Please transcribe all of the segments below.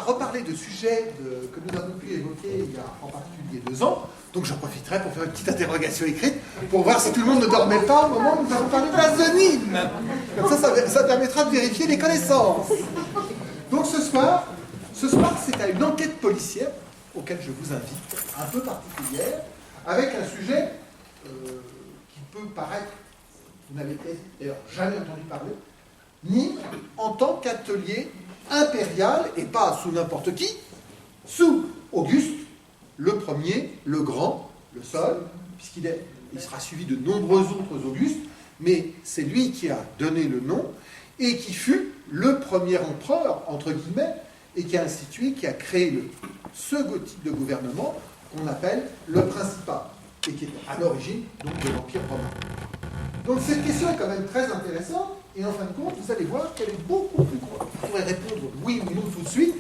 reparler de sujets que nous avons pu évoquer il y a en particulier 2 ans. Donc j'en profiterai pour faire une petite interrogation écrite pour voir si tout le monde ne dormait pas au moment où nous avons parlé de la zonine. Comme ça permettra de vérifier les connaissances. Donc ce soir c'est à une enquête policière auquel je vous invite, un peu particulière, avec un sujet qui peut paraître, vous n'avez d'ailleurs jamais entendu parler, Nîmes en tant qu'atelier impérial, et pas sous n'importe qui, sous Auguste, le premier, le grand, le seul, puisqu'il sera suivi de nombreux autres Augustes, mais c'est lui qui a donné le nom, et qui fut le premier empereur, entre guillemets, et qui a institué, qui a créé ce type de gouvernement qu'on appelle le Principat, et qui est à l'origine donc de l'Empire romain. Donc cette question est quand même très intéressante, et en fin de compte, vous allez voir qu'elle est beaucoup plus grande. Vous pourrez répondre oui ou non tout de suite,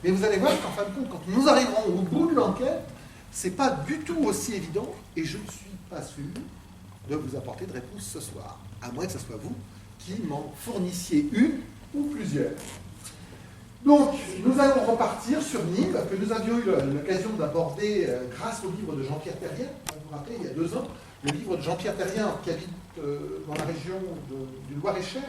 mais vous allez voir qu'en fin de compte, quand nous arriverons au bout de l'enquête, c'est pas du tout aussi évident, et je ne suis pas sûr de vous apporter de réponse ce soir, à moins que ce soit vous qui m'en fournissiez une ou plusieurs. Donc, nous allons repartir sur Nîmes, que nous avions eu l'occasion d'aborder grâce au livre de Jean-Pierre Terrien. Vous vous rappelez, il y a 2 ans, le livre de Jean-Pierre Terrien, qui habite dans la région du Loir-et-Cher,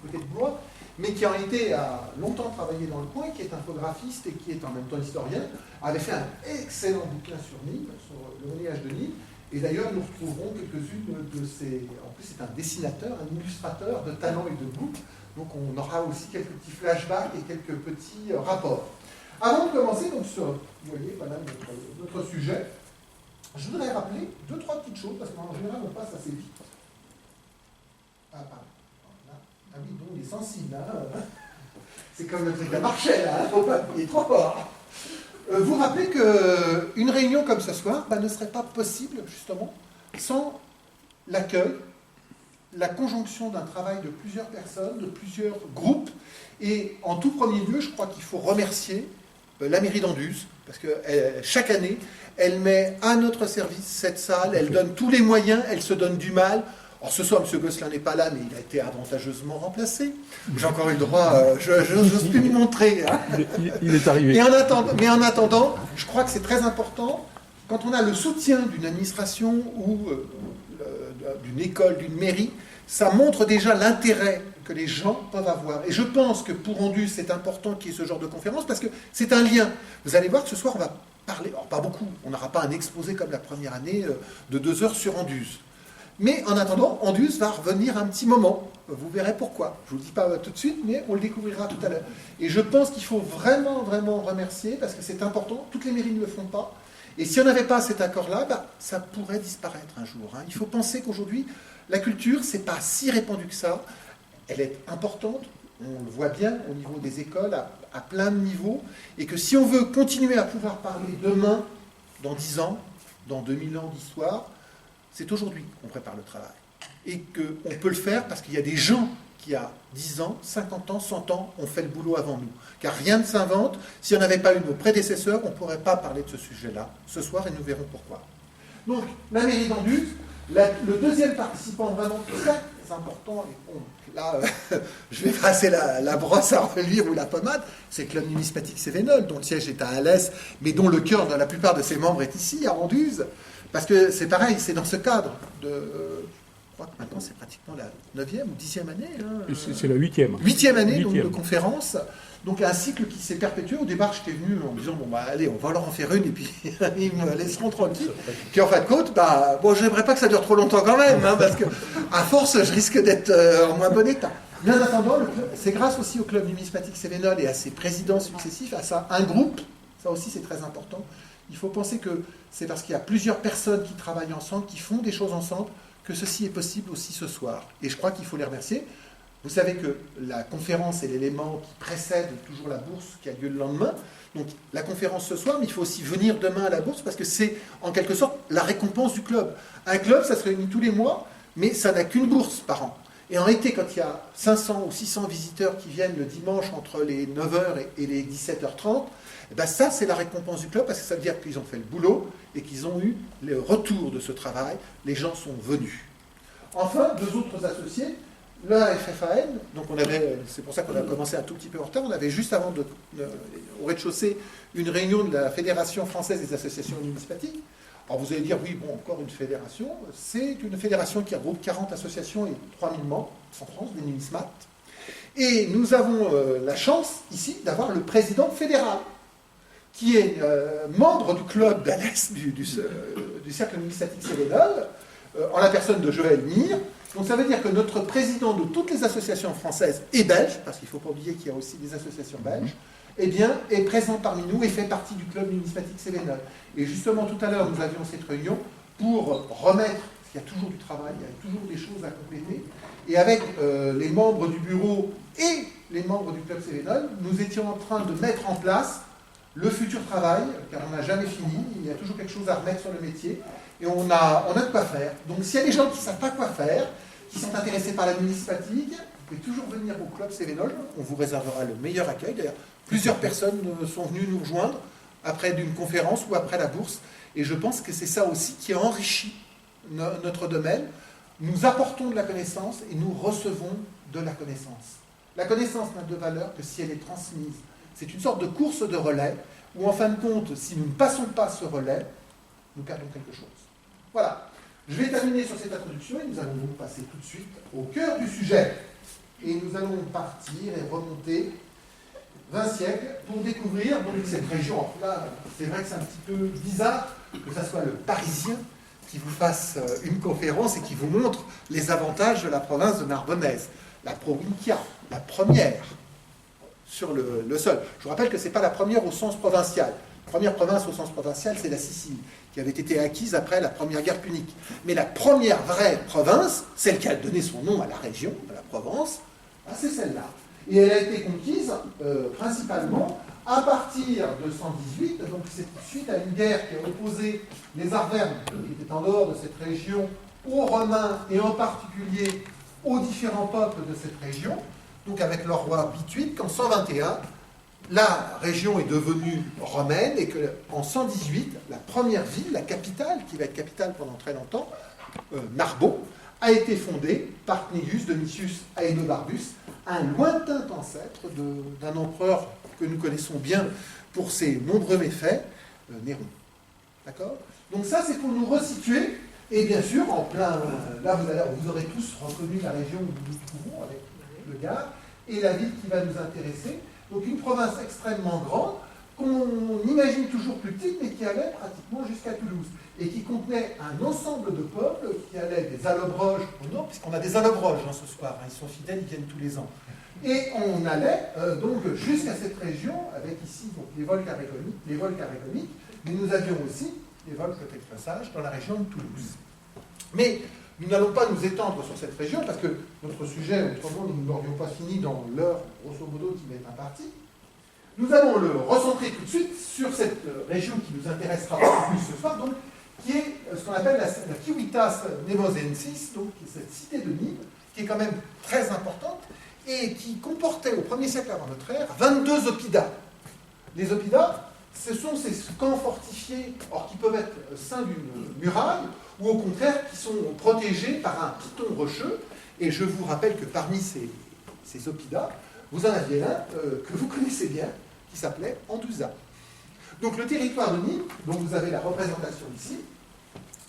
côté de Blois, mais qui en été a longtemps travaillé dans le coin, qui est infographiste et qui est en même temps historien, avait fait un excellent bouquin sur Nîmes, sur le monnayage de Nîmes. Et d'ailleurs, nous retrouverons quelques-unes de ses... En plus, c'est un dessinateur, un illustrateur de talent et de goût. Donc on aura aussi quelques petits flashbacks et quelques petits rapports. Avant de commencer, donc, vous voyez, voilà notre sujet, je voudrais rappeler 2-3 petites choses, parce qu'en général, on passe assez vite. Ah, pardon. Ah oui, donc il est sensible. Hein. C'est comme le truc de Marchel, hein, faut pas appuyer trop fort. Vous rappelez qu'une réunion comme ce soir ne serait pas possible, justement, sans l'accueil, la conjonction d'un travail de plusieurs personnes, de plusieurs groupes. Et en tout premier lieu, je crois qu'il faut remercier la mairie d'Anduze, parce que chaque année, elle met à notre service cette salle, elle donne tous les moyens, elle se donne du mal. Alors ce soir, M. Gosselin n'est pas là, mais il a été avantageusement remplacé. J'ai encore eu le droit, je n'ose plus me montrer. Hein. Il est arrivé. Mais en attendant, je crois que c'est très important, quand on a le soutien d'une administration ou d'une école, d'une mairie, ça montre déjà l'intérêt que les gens peuvent avoir. Et je pense que pour Anduze, c'est important qu'il y ait ce genre de conférence, parce que c'est un lien. Vous allez voir que ce soir, on va parler, alors pas beaucoup, on n'aura pas un exposé comme la première année de 2 heures sur Anduze. Mais en attendant, Anduze va revenir un petit moment. Vous verrez pourquoi. Je ne vous le dis pas tout de suite, mais on le découvrira tout à l'heure. Et je pense qu'il faut vraiment, vraiment remercier, parce que c'est important. Toutes les mairies ne le font pas. Et si on n'avait pas cet accord-là, ça pourrait disparaître un jour. Hein. Il faut penser qu'aujourd'hui, la culture, ce n'est pas si répandu que ça. Elle est importante, on le voit bien au niveau des écoles, à plein de niveaux. Et que si on veut continuer à pouvoir parler demain, dans 10 ans, dans 2000 ans d'histoire, c'est aujourd'hui qu'on prépare le travail. Et qu'on peut le faire parce qu'il y a des gens qui, à 10 ans, 50 ans, 100 ans, ont fait le boulot avant nous. Car rien ne s'invente. Si on n'avait pas eu nos prédécesseurs, on ne pourrait pas parler de ce sujet-là ce soir, et nous verrons pourquoi. Donc, la mairie d'Anduze, le deuxième participant vraiment très important, et bon, là, je vais passer la brosse à reluire ou la pommade, c'est Club Numismatique Cévenol, dont le siège est à Alès, mais dont le cœur de la plupart de ses membres est ici, à Anduze. Parce que c'est pareil, c'est dans ce cadre de... je crois que maintenant c'est pratiquement la 9e ou 10e année. Hein, c'est la 8e. 8e année donc, de conférence. Donc un cycle qui s'est perpétué. Au départ, j'étais venu en me disant, allez, on va leur en faire une, et puis ils me laisseront tranquille. Puis en fin de compte, j'aimerais pas que ça dure trop longtemps quand même, hein, parce que à force, je risque d'être en moins bon état. Mais en attendant, c'est grâce aussi au Club Numismatique Cévenol et à ses présidents successifs, à ça, un groupe, ça aussi c'est très important. Il faut penser que c'est parce qu'il y a plusieurs personnes qui travaillent ensemble, qui font des choses ensemble, que ceci est possible aussi ce soir. Et je crois qu'il faut les remercier. Vous savez que la conférence est l'élément qui précède toujours la bourse qui a lieu le lendemain. Donc la conférence ce soir, mais il faut aussi venir demain à la bourse, parce que c'est en quelque sorte la récompense du club. Un club, ça se réunit tous les mois, mais ça n'a qu'une bourse par an. Et en été, quand il y a 500 ou 600 visiteurs qui viennent le dimanche entre les 9h et les 17h30, ça, c'est la récompense du club, parce que ça veut dire qu'ils ont fait le boulot et qu'ils ont eu le retour de ce travail. Les gens sont venus. Enfin, 2 autres associés, la FFAN, donc c'est pour ça qu'on a commencé un tout petit peu en retard, on avait juste avant, au rez-de-chaussée, une réunion de la Fédération française des associations numismatiques. Alors vous allez dire, oui, bon, encore une fédération. C'est une fédération qui regroupe 40 associations et 3000 membres en France, des numismates. Et nous avons la chance, ici, d'avoir le président fédéral, qui est membre du club d'Alès, du cercle numismatique Cévenol, en la personne de Joël Mire. Donc ça veut dire que notre président de toutes les associations françaises et belges, parce qu'il ne faut pas oublier qu'il y a aussi des associations belges, eh bien, est présent parmi nous et fait partie du club numismatique Cévenol. Et justement, tout à l'heure, nous avions cette réunion pour remettre, parce qu'il y a toujours du travail, il y a toujours des choses à compléter, et avec les membres du bureau et les membres du club Cévenol, nous étions en train de mettre en place le futur travail, car on n'a jamais fini, il y a toujours quelque chose à remettre sur le métier, et on a de quoi faire. Donc s'il y a des gens qui ne savent pas quoi faire, qui sont intéressés par la numismatique, vous pouvez toujours venir au club Cévenol, on vous réservera le meilleur accueil. D'ailleurs, plusieurs personnes sont venues nous rejoindre après d'une conférence ou après la bourse, et je pense que c'est ça aussi qui enrichit notre domaine. Nous apportons de la connaissance et nous recevons de la connaissance. La connaissance n'a de valeur que si elle est transmise. C'est une sorte de course de relais, où en fin de compte, si nous ne passons pas ce relais, nous perdons quelque chose. Voilà. Je vais terminer sur cette introduction et nous allons donc passer tout de suite au cœur du sujet. Et nous allons partir et remonter 20 siècles pour découvrir donc, cette région. Alors là, c'est vrai que c'est un petit peu bizarre que ce soit le Parisien qui vous fasse une conférence et qui vous montre les avantages de la province de Narbonnaise. La Provincia, la première sur le sol. Je vous rappelle que ce n'est pas la première au sens provincial. La première province au sens provincial, c'est la Sicile, qui avait été acquise après la première guerre punique. Mais la première vraie province, celle qui a donné son nom à la région, à la Provence, c'est celle-là. Et elle a été conquise principalement à partir de 118, donc c'est suite à une guerre qui a opposé les Arvernes, qui étaient en dehors de cette région, aux Romains et en particulier aux différents peuples de cette région, donc avec leur roi Bituite, qu'en 121, la région est devenue romaine et qu'en 118, la première ville, la capitale, qui va être capitale pendant très longtemps, Narbo, a été fondée par Cneius Domitius Aenobarbus, un lointain ancêtre d'un empereur que nous connaissons bien pour ses nombreux méfaits, Néron. D'accord ? Donc ça, c'est pour nous resituer, et bien sûr, en plein... Là, vous aurez tous reconnu la région où nous nous trouvons, avec le Gard, et la ville qui va nous intéresser. Donc une province extrêmement grande, qu'on imagine toujours plus petite, mais qui allait pratiquement jusqu'à Toulouse, et qui contenait un ensemble de peuples qui allaient des Allobroges au nord, puisqu'on a des Allobroges ce soir, ils sont fidèles, ils viennent tous les ans. Et on allait donc jusqu'à cette région, avec ici donc, les vols carrégoniques, mais nous avions aussi les vols côté-passage dans la région de Toulouse. Mais nous n'allons pas nous étendre sur cette région, parce que notre sujet, autrement, nous n'aurions pas fini dans l'heure, grosso modo, qui m'est impartie. Nous allons le recentrer tout de suite sur cette région qui nous intéressera beaucoup plus ce soir, donc, qui est ce qu'on appelle la Civitas Nemosensis, donc cette cité de Nîmes, qui est quand même très importante, et qui comportait au 1er siècle avant notre ère 22 oppida. Les oppida, ce sont ces camps fortifiés, or qui peuvent être au sein d'une muraille, ou au contraire qui sont protégés par un piton rocheux. Et je vous rappelle que parmi ces oppidas, vous en aviez un que vous connaissez bien, qui s'appelait Anduza. Donc le territoire de Nîmes, dont vous avez la représentation ici,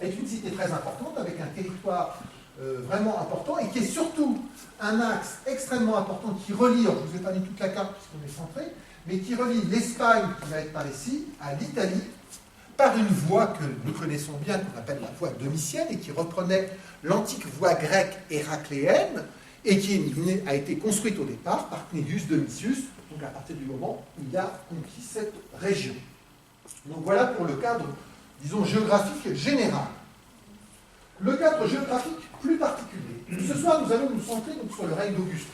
est une cité très importante, avec un territoire vraiment important, et qui est surtout un axe extrêmement important qui relie, alors je ne vous ai pas mis toute la carte puisqu'on est centré, mais qui relie l'Espagne, qui va être par ici, à l'Italie, par une voie que nous connaissons bien, qu'on appelle la voie domitienne, et qui reprenait l'antique voie grecque héracléenne, et qui a été construite au départ par Cneius Domitius, donc à partir du moment où il a conquis cette région. Donc voilà pour le cadre, disons, géographique général. Le cadre géographique plus particulier. Ce soir, nous allons nous centrer donc, sur le règne d'Auguste.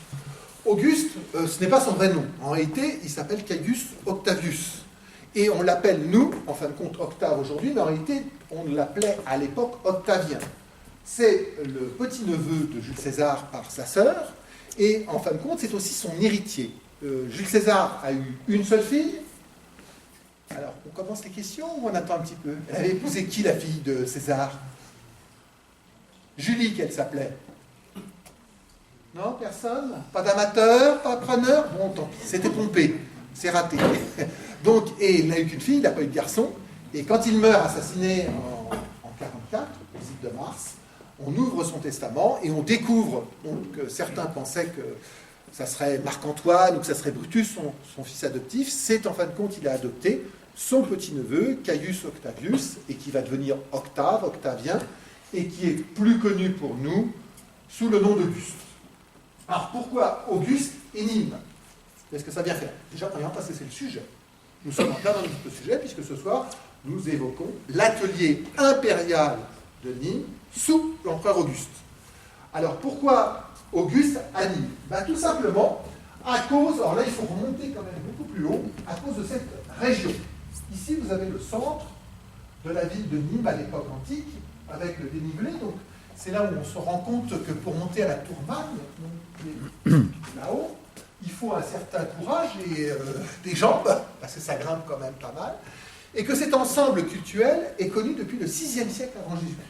Auguste, ce n'est pas son vrai nom. En réalité, il s'appelle Caius Octavius. Et on l'appelle, nous, en fin de compte, Octave aujourd'hui, mais en réalité, on l'appelait à l'époque Octavien. C'est le petit-neveu de Jules César par sa sœur, et en fin de compte, c'est aussi son héritier. Jules César a eu une seule fille. Alors, on commence les questions ou on attend un petit peu? Elle avait épousé qui, la fille de César? Julie, qu'elle s'appelait. Non, personne? Pas d'amateur, pas preneur? Bon, tant pis, c'était pompé, c'est raté. Donc, et il n'a eu qu'une fille, il n'a pas eu de garçon, et quand il meurt assassiné en 1944, au site de Mars, on ouvre son testament et on découvre, donc certains pensaient que ça serait Marc-Antoine ou que ça serait Brutus, son fils adoptif. C'est en fin de compte, il a adopté son petit-neveu, Caius Octavius, et qui va devenir Octave, Octavien, et qui est plus connu pour nous sous le nom d'Auguste. Alors pourquoi Auguste et Nîmes? Qu'est-ce que ça vient faire? Déjà, premièrement, parce que c'est le sujet. Nous sommes en plein dans notre sujet, puisque ce soir, nous évoquons l'atelier impérial de Nîmes sous l'empereur Auguste. Alors pourquoi Auguste à Nîmes? Tout simplement à cause, alors là il faut remonter quand même beaucoup plus haut, à cause de cette région. Ici vous avez le centre de la ville de Nîmes à l'époque antique, avec le dénivelé. Donc c'est là où on se rend compte que pour monter à la tour Magne, là-haut, il faut un certain courage et des jambes, parce que ça grimpe quand même pas mal, et que cet ensemble cultuel est connu depuis le VIe siècle avant Jésus-Christ.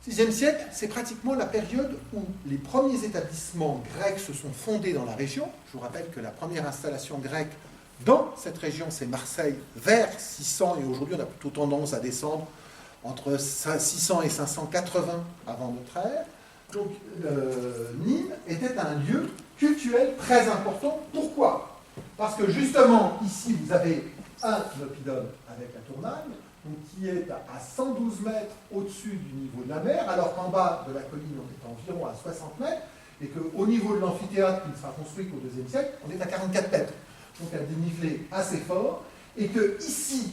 VIe siècle, c'est pratiquement la période où les premiers établissements grecs se sont fondés dans la région. Je vous rappelle que la première installation grecque dans cette région, c'est Marseille, vers 600, et aujourd'hui on a plutôt tendance à descendre entre 600 et 580 avant notre ère. Donc Nîmes était un lieu cultuel très important. Pourquoi? Parce que justement, ici, vous avez un oppidum avec la tour Magne, donc qui est à 112 mètres au-dessus du niveau de la mer, alors qu'en bas de la colline, on est environ à 60 mètres, et qu'au niveau de l'amphithéâtre, qui ne sera construit qu'au IIe siècle, on est à 44 mètres. Donc un dénivelé assez fort, et que ici,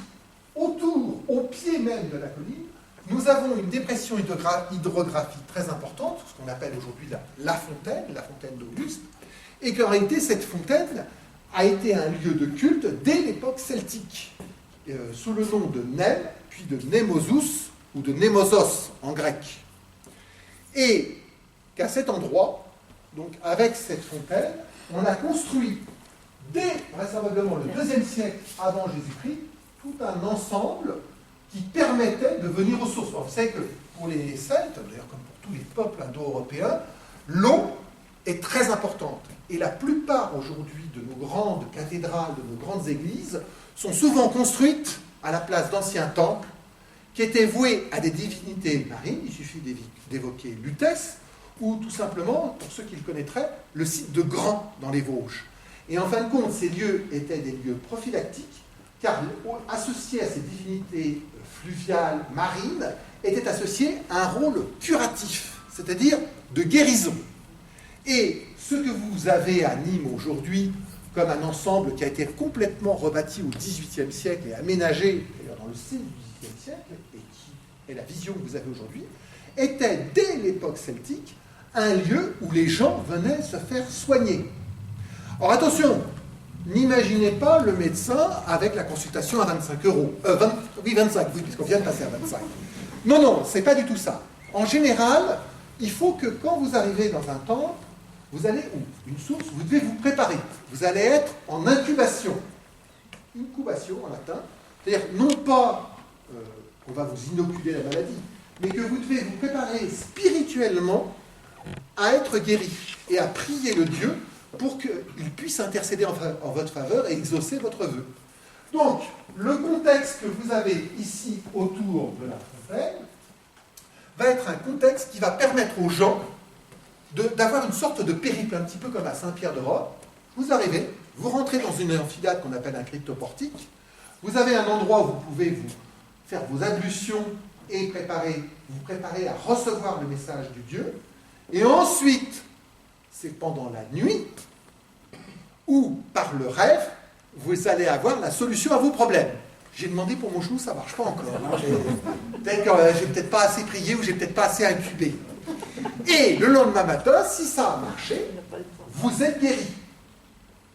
autour, au pied même de la colline, nous avons une dépression hydrographique très importante, ce qu'on appelle aujourd'hui la fontaine d'Auguste, et qu'en réalité, cette fontaine a été un lieu de culte dès l'époque celtique, sous le nom de Nem, puis de Nemosus, ou de Nemosos en grec. Et qu'à cet endroit, donc avec cette fontaine, on a construit, dès vraisemblablement le IIe siècle avant Jésus-Christ, tout un ensemble qui permettait de venir aux sources. On sait que pour les Celtes, d'ailleurs comme pour tous les peuples indo-européens, l'eau est très importante. Et la plupart aujourd'hui de nos grandes cathédrales, de nos grandes églises, sont souvent construites à la place d'anciens temples qui étaient voués à des divinités marines. Il suffit d'évoquer Lutèce, ou tout simplement, pour ceux qui le connaîtraient, le site de Grand dans les Vosges. Et en fin de compte, ces lieux étaient des lieux prophylactiques, car associés à ces divinités fluviales, marines, était associé à un rôle curatif, c'est-à-dire de guérison. Et ce que vous avez à Nîmes aujourd'hui, comme un ensemble qui a été complètement rebâti au XVIIIe siècle et aménagé, d'ailleurs dans le style du XVIIIe siècle, et qui est la vision que vous avez aujourd'hui, était dès l'époque celtique un lieu où les gens venaient se faire soigner. Alors attention, n'imaginez pas le médecin avec la consultation à 25 euros. 25, oui, puisqu'on vient de passer à 25. Non, non, c'est pas du tout ça. En général, il faut que quand vous arrivez dans un temple, vous allez, ou une source, vous devez vous préparer. Vous allez être en incubation. Incubation en latin. C'est-à-dire, non pas qu'on va vous inoculer la maladie, mais que vous devez vous préparer spirituellement à être guéri et à prier le Dieu pour qu'il puisse intercéder en votre faveur et exaucer votre vœu. Donc, le contexte que vous avez ici autour de la fontaine va être un contexte qui va permettre aux gens d'avoir une sorte de périple, un petit peu comme à Saint-Pierre-de-Rome. Vous arrivez, vous rentrez dans une amphithéâtre qu'on appelle un cryptoportique, vous avez un endroit où vous pouvez vous faire vos ablutions et vous préparer à recevoir le message du Dieu, et ensuite, c'est pendant la nuit, où par le rêve, vous allez avoir la solution à vos problèmes. J'ai demandé pour mon genou, ça ne marche pas encore. Peut-être que j'ai peut-être pas assez prié ou j'ai peut-être pas assez incubé. Et le lendemain matin, si ça a marché, vous êtes guéri.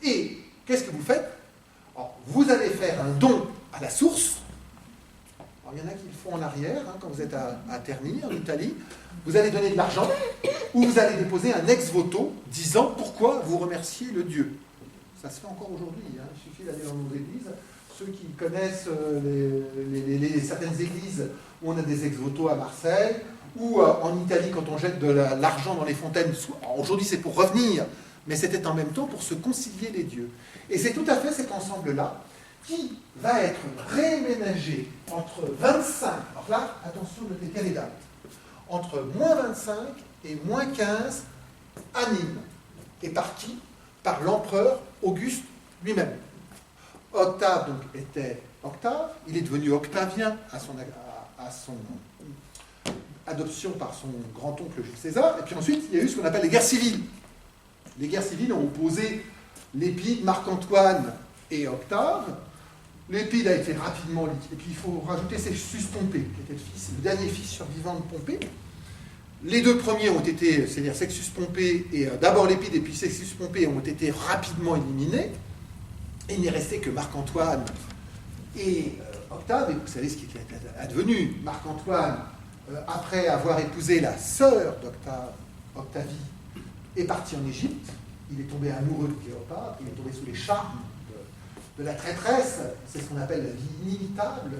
Et qu'est-ce que vous faites? Alors, vous allez faire un don à la source. Alors, il y en a qui le font en arrière, quand vous êtes à Terni, en Italie. Vous allez donner de l'argent, ou vous allez déposer un ex-voto disant pourquoi vous remerciez le Dieu. Ça se fait encore aujourd'hui, il suffit d'aller dans nos églises. Ceux qui connaissent certaines églises où on a des ex-voto à Marseille, ou en Italie, quand on jette de l'argent dans les fontaines, aujourd'hui c'est pour revenir, mais c'était en même temps pour se concilier les dieux. Et c'est tout à fait cet ensemble-là qui va être réménagé entre 25, alors là, attention, notez bien les dates, entre moins 25 et moins 15 à Nîmes. Et par qui? Par l'empereur Auguste lui-même. Octave donc était Octave, il est devenu Octavien à son adoption par son grand-oncle Jules César, et puis ensuite il y a eu ce qu'on appelle les guerres civiles. Les guerres civiles ont opposé l'Épide, Marc-Antoine et Octave. L'Épide a été rapidement liquidée, et puis il faut rajouter Sextus Pompée, qui était le dernier fils survivant de Pompée. Les deux premiers ont été, c'est-à-dire Sextus Pompée, et d'abord l'Épide et puis Sextus Pompée ont été rapidement éliminés. Et il n'est resté que Marc-Antoine et Octave, et vous savez ce qui est advenu. Marc-Antoine, après avoir épousé la sœur d'Octave, Octavie, est parti en Égypte. Il est tombé amoureux de Cléopâtre, il est tombé sous les charmes de la traîtresse, c'est ce qu'on appelle la vie inimitable.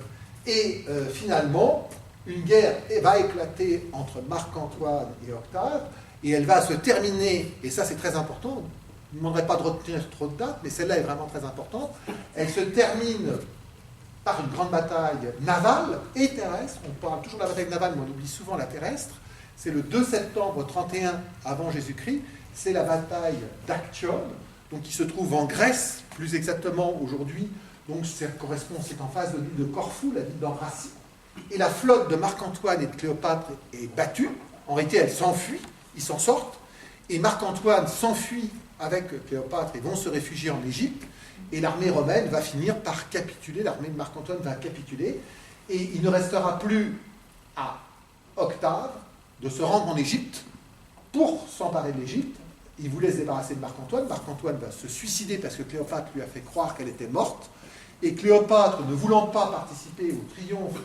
Et finalement, une guerre va éclater entre Marc-Antoine et Octave, et elle va se terminer, et ça c'est très important, je ne demanderai pas de retenir trop de dates, mais celle-là est vraiment très importante. Elle se termine par une grande bataille navale et terrestre. On parle toujours de la bataille navale, mais on oublie souvent la terrestre. C'est le 2 septembre 31 avant Jésus-Christ. C'est la bataille d'Actium, donc qui se trouve en Grèce, plus exactement aujourd'hui. Donc ça correspond, c'est en face de l'île de Corfou, la ville d'Ambracie. Et la flotte de Marc-Antoine et de Cléopâtre est battue. En réalité, elle s'enfuit, ils s'en sortent. Et Marc-Antoine s'enfuit avec Cléopâtre et vont se réfugier en Égypte, et l'armée romaine va finir par capituler, l'armée de Marc-Antoine va capituler, et il ne restera plus à Octave de se rendre en Égypte pour s'emparer de l'Égypte. Il voulait se débarrasser de Marc-Antoine, Marc-Antoine va se suicider parce que Cléopâtre lui a fait croire qu'elle était morte, et Cléopâtre, ne voulant pas participer au triomphe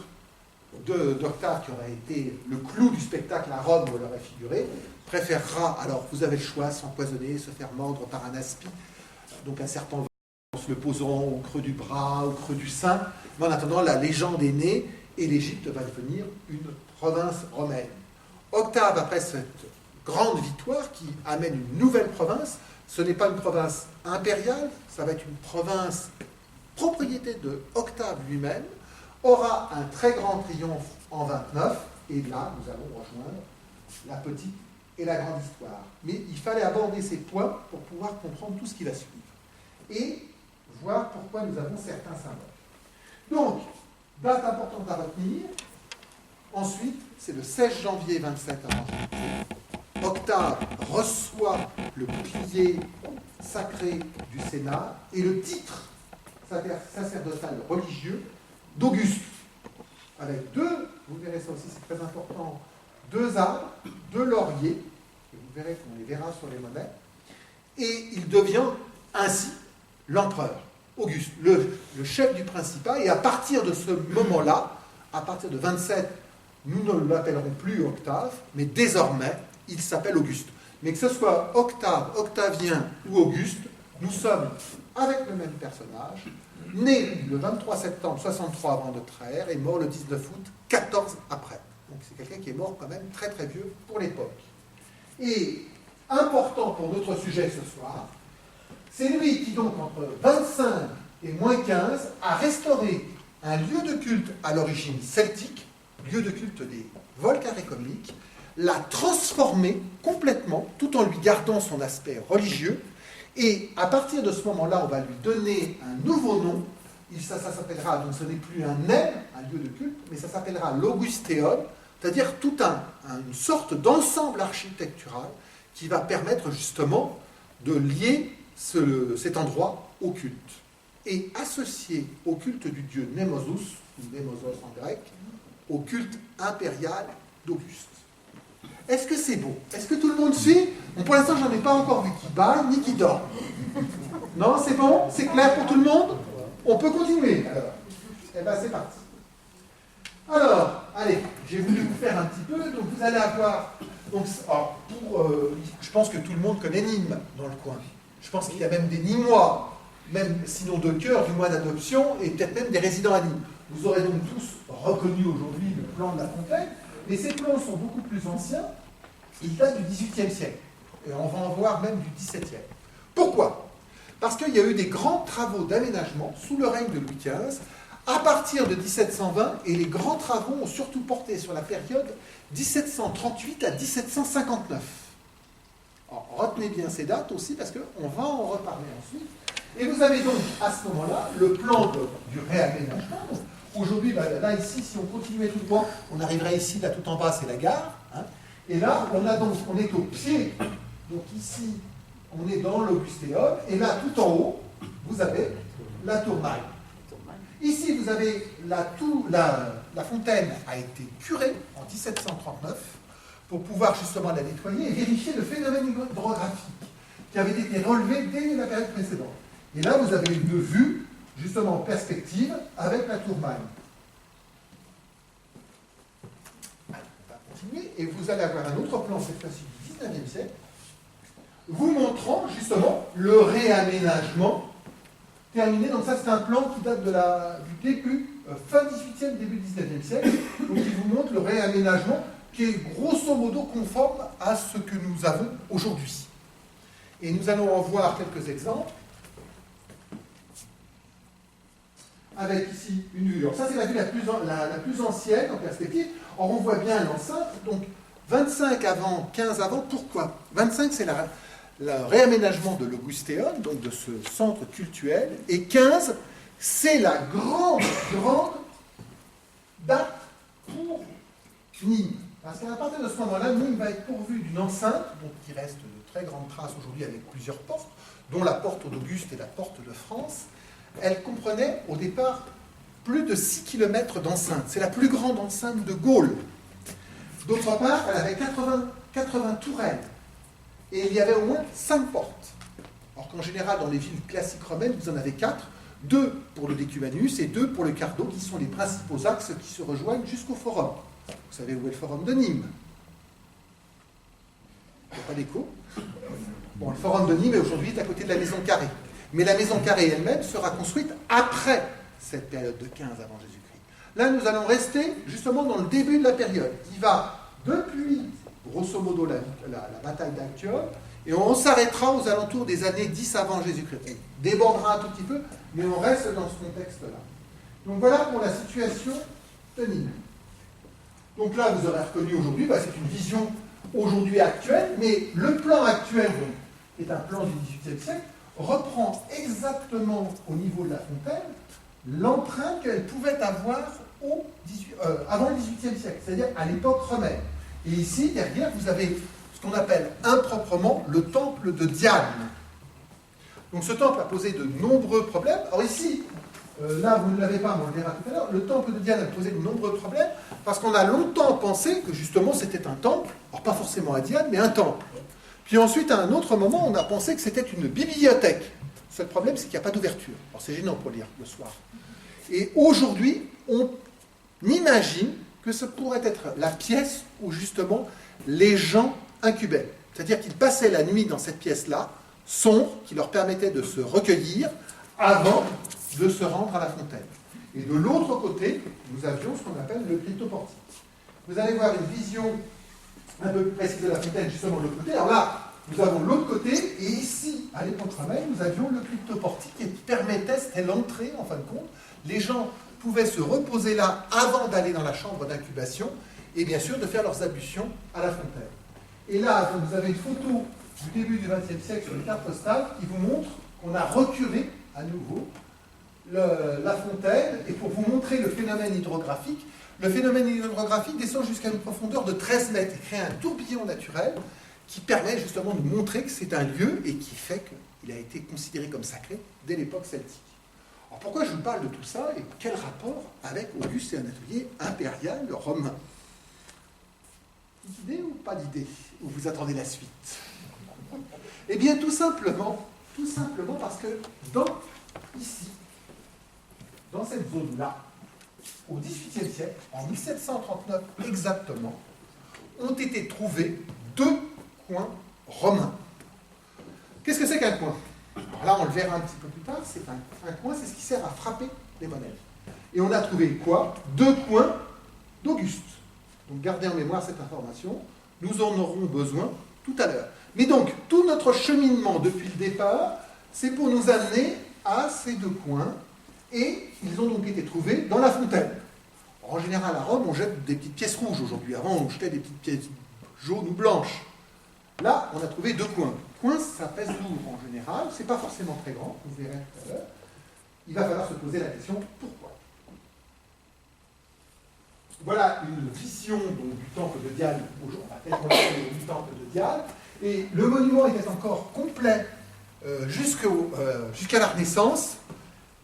d'Octave, qui aurait été le clou du spectacle à Rome où elle aurait figuré, préférera, alors vous avez le choix, s'empoisonner, se faire mordre par un aspi, donc un serpent en se le posant au creux du bras, au creux du sein. Mais en attendant, la légende est née et l'Égypte va devenir une province romaine. Octave, après cette grande victoire qui amène une nouvelle province, ce n'est pas une province impériale, ça va être une province propriété de Octave lui-même, aura un très grand triomphe en 29, et là, nous allons rejoindre la petite et la grande histoire. Mais il fallait aborder ces points pour pouvoir comprendre tout ce qui va suivre. Et voir pourquoi nous avons certains symboles. Donc, date importante à retenir. Ensuite, c'est le 16 janvier 27 avant Jésus-Christ. Octave reçoit le bouclier sacré du Sénat et le titre sacerdotal religieux d'Auguste. Avec deux, vous verrez ça aussi, c'est très important, deux arbres, deux lauriers, et vous verrez qu'on les verra sur les monnaies, et il devient ainsi l'empereur, Auguste, le chef du Principat, et à partir de ce moment-là, à partir de 27, nous ne l'appellerons plus Octave, mais désormais, il s'appelle Auguste. Mais que ce soit Octave, Octavien ou Auguste, nous sommes avec le même personnage, né le 23 septembre 63 avant notre ère et mort le 19 août 14 après. Donc c'est quelqu'un qui est mort quand même très très vieux pour l'époque. Et important pour notre sujet ce soir, c'est lui qui donc entre 25 et moins 15 a restauré un lieu de culte à l'origine celtique, lieu de culte des volcans récomiques, l'a transformé complètement tout en lui gardant son aspect religieux. Et à partir de ce moment-là, on va lui donner un nouveau nom. Ça s'appellera, donc ce n'est plus un M, un lieu de culte, mais ça s'appellera l'Augustéon, c'est-à-dire une sorte d'ensemble architectural qui va permettre justement de lier cet endroit au culte. Et associer au culte du dieu Némosos, ou Némosos en grec, au culte impérial d'Auguste. Est-ce que c'est beau? Est-ce que tout le monde suit? Bon, pour l'instant, je n'en ai pas encore vu qui baille ni qui dort. Non, c'est bon? C'est clair pour tout le monde? On peut continuer, alors. Eh bien, c'est parti. Alors, allez, j'ai voulu vous faire un petit peu, donc vous allez avoir... Donc, je pense que tout le monde connaît Nîmes dans le coin. Je pense qu'il y a même des Nîmois, même sinon de cœur, du moins d'adoption, et peut-être même des résidents à Nîmes. Vous aurez donc tous reconnu aujourd'hui le plan de La Fontaine, Mais ces plans sont beaucoup plus anciens, ils datent du XVIIIe siècle, et on va en voir même du XVIIe. Pourquoi? Parce qu'il y a eu des grands travaux d'aménagement sous le règne de Louis XV, à partir de 1720, et les grands travaux ont surtout porté sur la période 1738 à 1759. Alors, retenez bien ces dates aussi, parce qu'on va en reparler ensuite. Et vous avez donc, à ce moment-là, le plan du réaménagement. Aujourd'hui, là, ici, si on continuait tout droit, on arriverait ici, là, tout en bas, c'est la gare. Hein. Et là, on est au pied. Donc ici, on est dans l'Augustéum. Et là, tout en haut, vous avez la Tourmaille. Ici, vous avez la fontaine a été curée en 1739 pour pouvoir justement la nettoyer et vérifier le phénomène hydrographique qui avait été relevé dès la période précédente. Et là, vous avez une vue, justement, en perspective avec la Tourmaille. On va continuer, et vous allez avoir un autre plan, cette fois-ci du XIXe siècle, vous montrant, justement, le réaménagement terminé. Donc ça, c'est un plan qui date du début, fin 18e, début 19e siècle, donc il vous montre le réaménagement qui est grosso modo conforme à ce que nous avons aujourd'hui. Et nous allons en voir quelques exemples. Avec ici une vue. Alors ça, c'est la vue la plus ancienne en perspective. Or, on voit bien l'enceinte. Donc, 25 avant, 15 avant. Pourquoi? 25, c'est le réaménagement de l'Augustéum, donc de ce centre cultuel. Et 15, c'est la grande date pour Nîmes. Parce qu'à partir de ce moment-là, Nîmes va être pourvu d'une enceinte, donc qui reste de très grandes traces aujourd'hui avec plusieurs portes, dont la porte d'Auguste et la porte de France. Elle comprenait au départ plus de 6 km d'enceinte. C'est la plus grande enceinte de Gaule. D'autre part, elle avait 80 tourelles. Et il y avait au moins 5 portes. Alors qu'en général, dans les villes classiques romaines, vous en avez 4. 2 pour le Decumanus et 2 pour le Cardo, qui sont les principaux axes qui se rejoignent jusqu'au forum. Vous savez où est le forum de Nîmes? Il n'y a pas d'écho. Bon, le forum de Nîmes, aujourd'hui, est à côté de la Maison Carrée. Mais la Maison Carrée elle-même sera construite après cette période de 15 avant Jésus-Christ. Là, nous allons rester justement dans le début de la période, qui va depuis, grosso modo, la bataille d'Actium, et on s'arrêtera aux alentours des années 10 avant Jésus-Christ. On débordera un tout petit peu, mais on reste dans ce contexte-là. Donc voilà pour la situation de Nîmes. Donc là, vous aurez reconnu aujourd'hui, c'est une vision aujourd'hui actuelle, mais le plan actuel, donc, qui est un plan du XVIIIe siècle, reprend exactement au niveau de la fontaine l'empreinte qu'elle pouvait avoir avant le XVIIIe siècle, c'est-à-dire à l'époque romaine. Et ici, derrière, vous avez ce qu'on appelle improprement le temple de Diane. Donc ce temple a posé de nombreux problèmes. Alors ici, là vous ne l'avez pas, mais on le verra tout à l'heure, le temple de Diane a posé de nombreux problèmes parce qu'on a longtemps pensé que justement c'était un temple, alors pas forcément à Diane, mais un temple. Puis ensuite, à un autre moment, on a pensé que c'était une bibliothèque. Le seul problème, c'est qu'il n'y a pas d'ouverture. Alors c'est gênant pour lire le soir. Et aujourd'hui, on imagine que ce pourrait être la pièce où justement les gens incubaient. C'est-à-dire qu'ils passaient la nuit dans cette pièce-là, sombre, qui leur permettait de se recueillir avant de se rendre à la fontaine. Et de l'autre côté, nous avions ce qu'on appelle le cryptoportique. Vous allez voir une vision un peu plus précise de la fontaine, justement de l'autre côté. Alors là, nous avons l'autre côté, et ici, à l'époque romaine, nous avions le cryptoportique qui permettait, c'était l'entrée, en fin de compte. Les gens pouvaient se reposer là avant d'aller dans la chambre d'incubation, et bien sûr de faire leurs ablutions à la fontaine. Et là, vous avez une photo du début du XXe siècle sur les cartes postales qui vous montre qu'on a reculé à nouveau la fontaine, et pour vous montrer le phénomène hydrographique, descend jusqu'à une profondeur de 13 mètres et crée un tourbillon naturel qui permet justement de montrer que c'est un lieu et qui fait qu'il a été considéré comme sacré dès l'époque celtique. Alors pourquoi je vous parle de tout ça et quel rapport avec Auguste et un atelier impérial romain? D'idée ou pas d'idée? Ou vous attendez la suite? Eh bien tout simplement parce que ici, dans cette zone-là, au XVIIIe siècle, en 1739 exactement, ont été trouvés 2 coins romains. Qu'est-ce que c'est qu'un coin? Alors là, on le verra un petit peu plus tard, c'est un coin, c'est ce qui sert à frapper les monnaies. Et on a trouvé quoi? 2 coins d'Auguste. Donc gardez en mémoire cette information, nous en aurons besoin tout à l'heure. Mais donc, tout notre cheminement depuis le départ, c'est pour nous amener à ces deux coins, et ils ont donc été trouvés dans la fontaine. En général, à Rome, on jette des petites pièces rouges aujourd'hui. Avant, on jetait des petites pièces jaunes ou blanches. Là, on a trouvé deux coins. Coins, ça pèse lourd en général, c'est pas forcément très grand, vous verrez tout à l'heure. Il va falloir se poser la question, pourquoi? Voilà une vision donc, du temple de Diane, aujourd'hui, on va peut-être montrer du temple de Diane, et le monument était encore complet jusqu'à la Renaissance,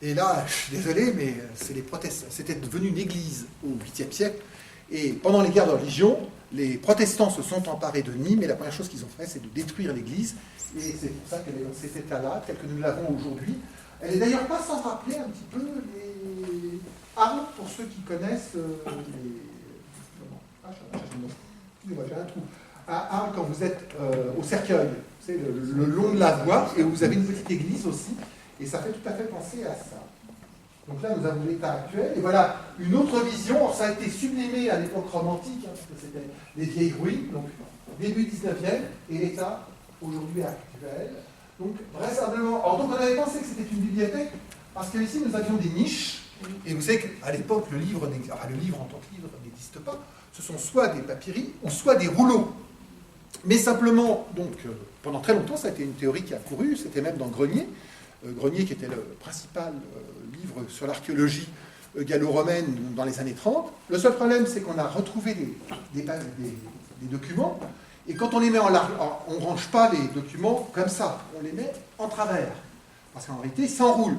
et là, je suis désolé, mais c'est les protestants, c'était devenu une église au 8e siècle, et pendant les guerres de religion, les protestants se sont emparés de Nîmes, et la première chose qu'ils ont fait, c'est de détruire l'église, et c'est pour ça qu'elle est dans cet état-là, tel que nous l'avons aujourd'hui. Elle est d'ailleurs pas sans rappeler un petit peu les Arles, pour ceux qui connaissent excusez-moi, j'ai un trou. À Arles, quand vous êtes au cercueil, c'est le long de la voie, et vous avez une petite église aussi, et ça fait tout à fait penser à ça. Donc là, nous avons l'état actuel, et voilà une autre vision. Alors, ça a été sublimé à l'époque romantique, parce que c'était des vieilles ruines, donc début 19e, et l'état aujourd'hui actuel. Donc, vraisemblablement. Alors, donc, on avait pensé que c'était une bibliothèque, parce qu'ici, nous avions des niches, et vous savez qu'à l'époque, le livre en tant que livre n'existe pas. Ce sont soit des papyri, ou soit des rouleaux. Mais simplement, donc, pendant très longtemps, ça a été une théorie qui a couru, c'était même dans Grenier. Grenier, qui était le principal livre sur l'archéologie gallo-romaine dans les années 30. Le seul problème, c'est qu'on a retrouvé des documents, et quand on les met on ne range pas les documents comme ça, on les met en travers, parce qu'en réalité, ils s'enroulent.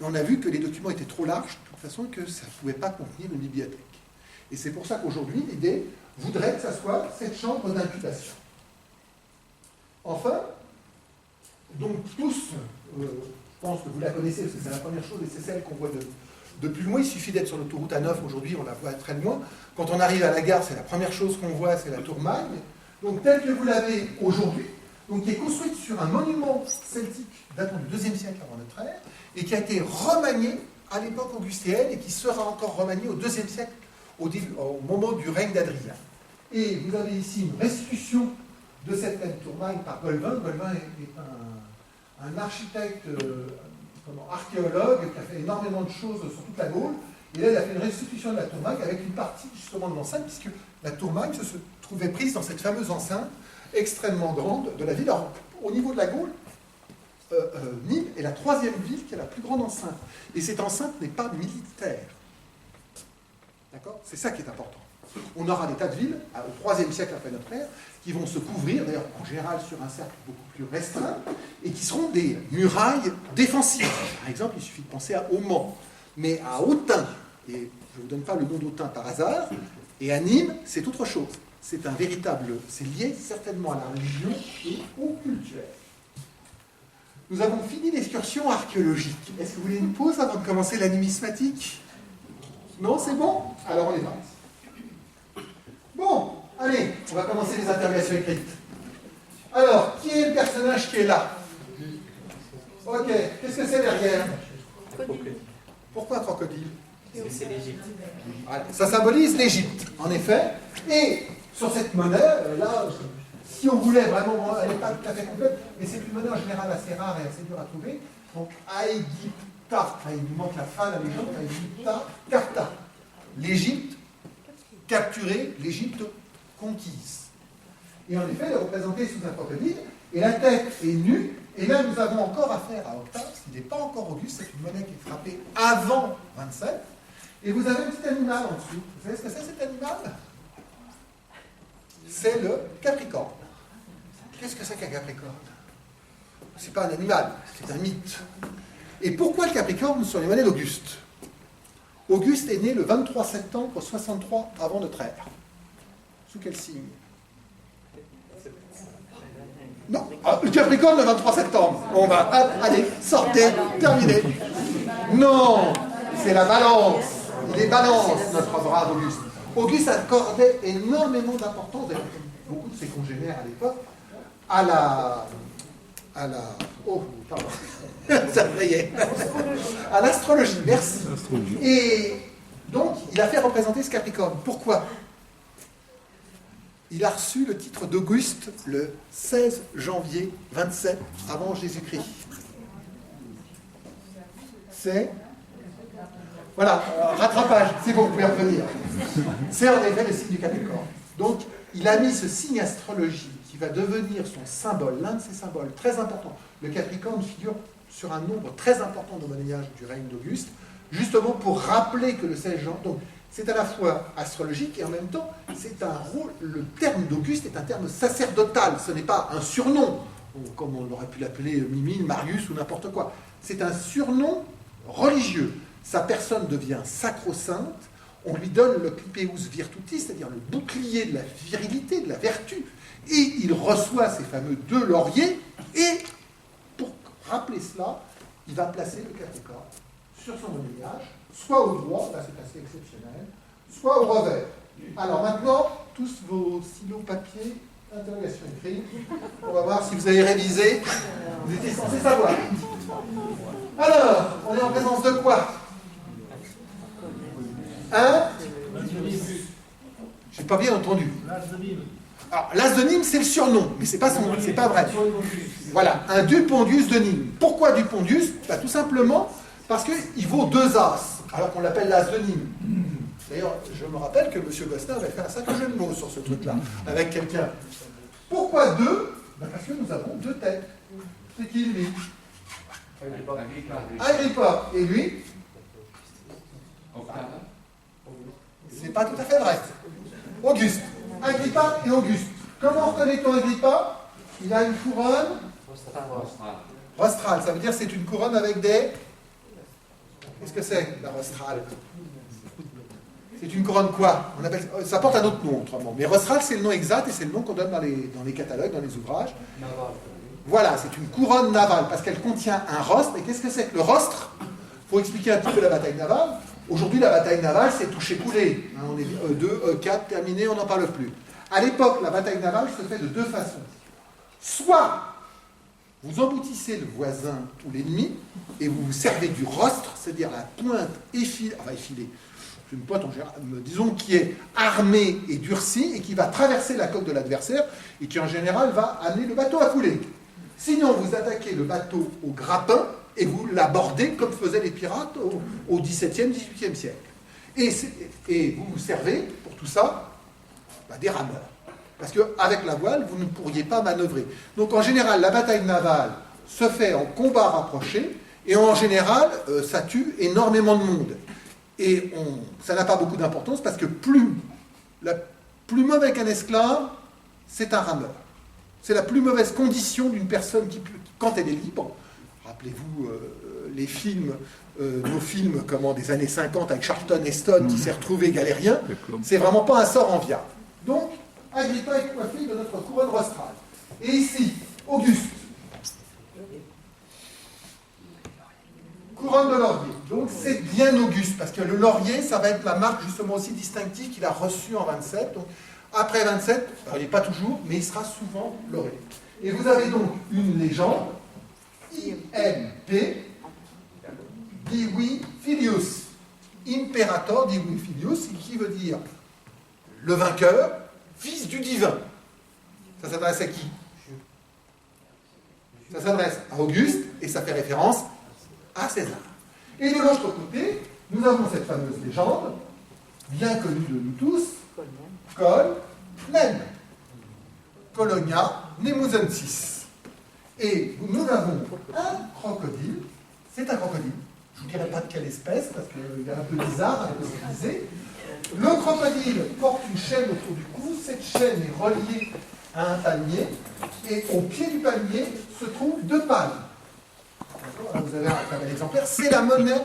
Et on a vu que les documents étaient trop larges, de toute façon, que ça ne pouvait pas contenir une bibliothèque. Et c'est pour ça qu'aujourd'hui, l'idée voudrait que ça soit cette chambre d'incubation. Enfin, donc tous, je pense que vous la connaissez, parce que c'est la première chose, et c'est celle qu'on voit de plus loin. Il suffit d'être sur l'autoroute A9, aujourd'hui on la voit très loin. Quand on arrive à la gare, c'est la première chose qu'on voit, c'est la tour Magne. Donc telle que vous l'avez aujourd'hui, donc qui est construite sur un monument celtique datant du IIe siècle avant notre ère, et qui a été remanié à l'époque augustéenne, et qui sera encore remanié au IIe siècle, au moment du règne d'Adrien. Et vous avez ici une restitution de cette même tour Magne par Golvin. Golvin est un architecte, archéologue, qui a fait énormément de choses sur toute la Gaule. Et là, il a fait une restitution de la tour Magne avec une partie justement de l'enceinte, puisque la tour Magne se trouvait prise dans cette fameuse enceinte extrêmement grande de la ville. Alors, au niveau de la Gaule, Nîmes est la troisième ville qui a la plus grande enceinte. Et cette enceinte n'est pas militaire. D'accord? C'est ça qui est important. On aura des tas de villes, au IIIe siècle après notre ère, qui vont se couvrir, d'ailleurs en général sur un cercle beaucoup plus restreint, et qui seront des murailles défensives. Par exemple, il suffit de penser à Mans, mais à Autun, et je ne vous donne pas le nom d'Autun par hasard, et à Nîmes, c'est autre chose. C'est un véritable, c'est lié certainement à la religion et au culturel. Nous avons fini l'excursion archéologique. Est-ce que vous voulez une pause avant de commencer la numismatique? Non, c'est bon? Alors on est parti. Bon, allez, on va commencer les interrogations écrites. Alors, qui est le personnage qui est là? Ok, qu'est-ce que c'est derrière? Pourquoi crocodile? C'est l'Égypte. Ça symbolise l'Égypte, en effet. Et sur cette monnaie, là, si on voulait vraiment, elle n'est pas tout à fait complète, mais c'est une monnaie en général assez rare et assez dure à trouver. Donc, Aegypta, il nous manque la fin de la légende, Aegypta, Carta. L'Égypte capturée, l'Égypte conquise. Et en effet, elle est représentée sous un crocodile, et la tête est nue, et là nous avons encore affaire à Octave, parce qu'il n'est pas encore auguste, c'est une monnaie qui est frappée avant 27, et vous avez un petit animal en dessous. Vous savez ce que c'est cet animal? C'est le Capricorne. Qu'est-ce que c'est qu'un Capricorne? C'est pas un animal, c'est un mythe. Et pourquoi le Capricorne sur les monnaies d'Auguste? Auguste est né le 23 septembre 63 avant notre ère. Sous quel signe? Non, le Capricorne le 23 septembre. On va, allez, sortez, terminé. Non, c'est la balance. Il est balance, notre brave Auguste. Auguste accordait énormément d'importance, beaucoup de ses congénères à l'époque, à la... Oh, pardon. Ça y est. À l'astrologie, merci. Et donc, il a fait représenter ce Capricorne. Pourquoi? il a reçu le titre d'Auguste le 16 janvier 27 avant Jésus-Christ. C'est... Voilà, rattrapage, c'est bon, vous pouvez revenir. C'est en effet le signe du Capricorne. Donc, il a mis ce signe astrologique qui va devenir son symbole, l'un de ses symboles très importants. Le Capricorne figure sur un nombre très important de monnayage du règne d'Auguste, justement pour rappeler que le 16 janvier... Donc, c'est à la fois astrologique et en même temps, c'est un rôle... Le terme d'Auguste est un terme sacerdotal, ce n'est pas un surnom, comme on aurait pu l'appeler Mimile, Marius ou n'importe quoi. C'est un surnom religieux. Sa personne devient sacro-sainte, on lui donne le clipeus virtutis, c'est-à-dire le bouclier de la virilité, de la vertu, et il reçoit ces fameux 2 lauriers, et pour rappeler cela, il va placer le Capricorne sur son monnayage, soit au droit, là c'est assez exceptionnel, soit au revers. Alors maintenant, tous vos stylos papier, interrogation écrite, on va voir si vous avez révisé, vous étiez censé savoir. Alors, on est en présence de quoi? Hein? J'ai pas bien entendu. Alors, l'as de Nîmes, c'est le surnom, mais c'est pas vrai. Voilà, un Dupondius de Nîmes. Pourquoi Dupondius? Tout simplement parce qu'il vaut 2 as, alors qu'on l'appelle l'as de Nîmes. D'ailleurs, je me rappelle que M. Gosselin avait fait un sacré jeu de mots sur ce truc-là, avec quelqu'un. Pourquoi 2? Parce que nous avons 2 têtes. C'est qui, lui? Agrippa. Et lui? C'est pas tout à fait vrai. Auguste. Agrippa et Auguste. Comment reconnaît-on Agrippa? Il a une couronne rostrale. Ça veut dire que c'est une couronne avec des... Qu'est-ce que c'est, la rostrale? C'est une couronne quoi? On appelle... Ça porte un autre nom, autrement. Mais rostrale, c'est le nom exact et c'est le nom qu'on donne dans les catalogues, dans les ouvrages. Voilà, c'est une couronne navale parce qu'elle contient un rostre. Et qu'est-ce que c'est que le rostre? Il faut expliquer un petit peu la bataille navale. Aujourd'hui, la bataille navale, c'est touché-coulé. On est E2, E4, terminé, on n'en parle plus. À l'époque, la bataille navale se fait de 2 façons. Soit vous emboutissez le voisin ou l'ennemi et vous vous servez du rostre, c'est-à-dire la pointe effilée, c'est une pointe en général, disons, qui est armée et durcie et qui va traverser la coque de l'adversaire et qui en général va amener le bateau à couler. Sinon, vous attaquez le bateau au grappin et vous l'abordez comme faisaient les pirates au XVIIe, XVIIIe siècle. Et vous vous servez, pour tout ça, des rameurs. Parce qu'avec la voile, vous ne pourriez pas manœuvrer. Donc en général, la bataille navale se fait en combat rapproché, et en général, ça tue énormément de monde. Et ça n'a pas beaucoup d'importance, parce que plus mauvais qu'un esclave, c'est un rameur. C'est la plus mauvaise condition d'une personne quand elle est libre. Rappelez-vous les films, nos films des années 50 avec Charlton Heston qui s'est retrouvé galérien. C'est vraiment pas un sort enviable. Donc, Agrippa est coiffé de notre couronne rostrale. Et ici, Auguste. Couronne de laurier. Donc c'est bien Auguste, parce que le laurier, ça va être la marque justement aussi distinctive qu'il a reçue en 27. Donc, après 27, il n'est pas toujours, mais il sera souvent lauréat. Et vous avez donc une légende, IMP, Divi Filius, Imperator Divi Filius, qui veut dire le vainqueur, fils du divin. Ça s'adresse à qui? Ça s'adresse à Auguste, et ça fait référence à César. Et de l'autre côté, nous avons cette fameuse légende, bien connue de nous tous, Nen, Colonia Nemusensis. Et nous avons un crocodile, c'est un crocodile, je ne vous dirai pas de quelle espèce, parce qu'il est un peu bizarre à utiliser. Le crocodile porte une chaîne autour du cou, cette chaîne est reliée à un palmier, et au pied du palmier se trouvent 2 palmes. Là, vous avez un exemplaire, c'est la monnaie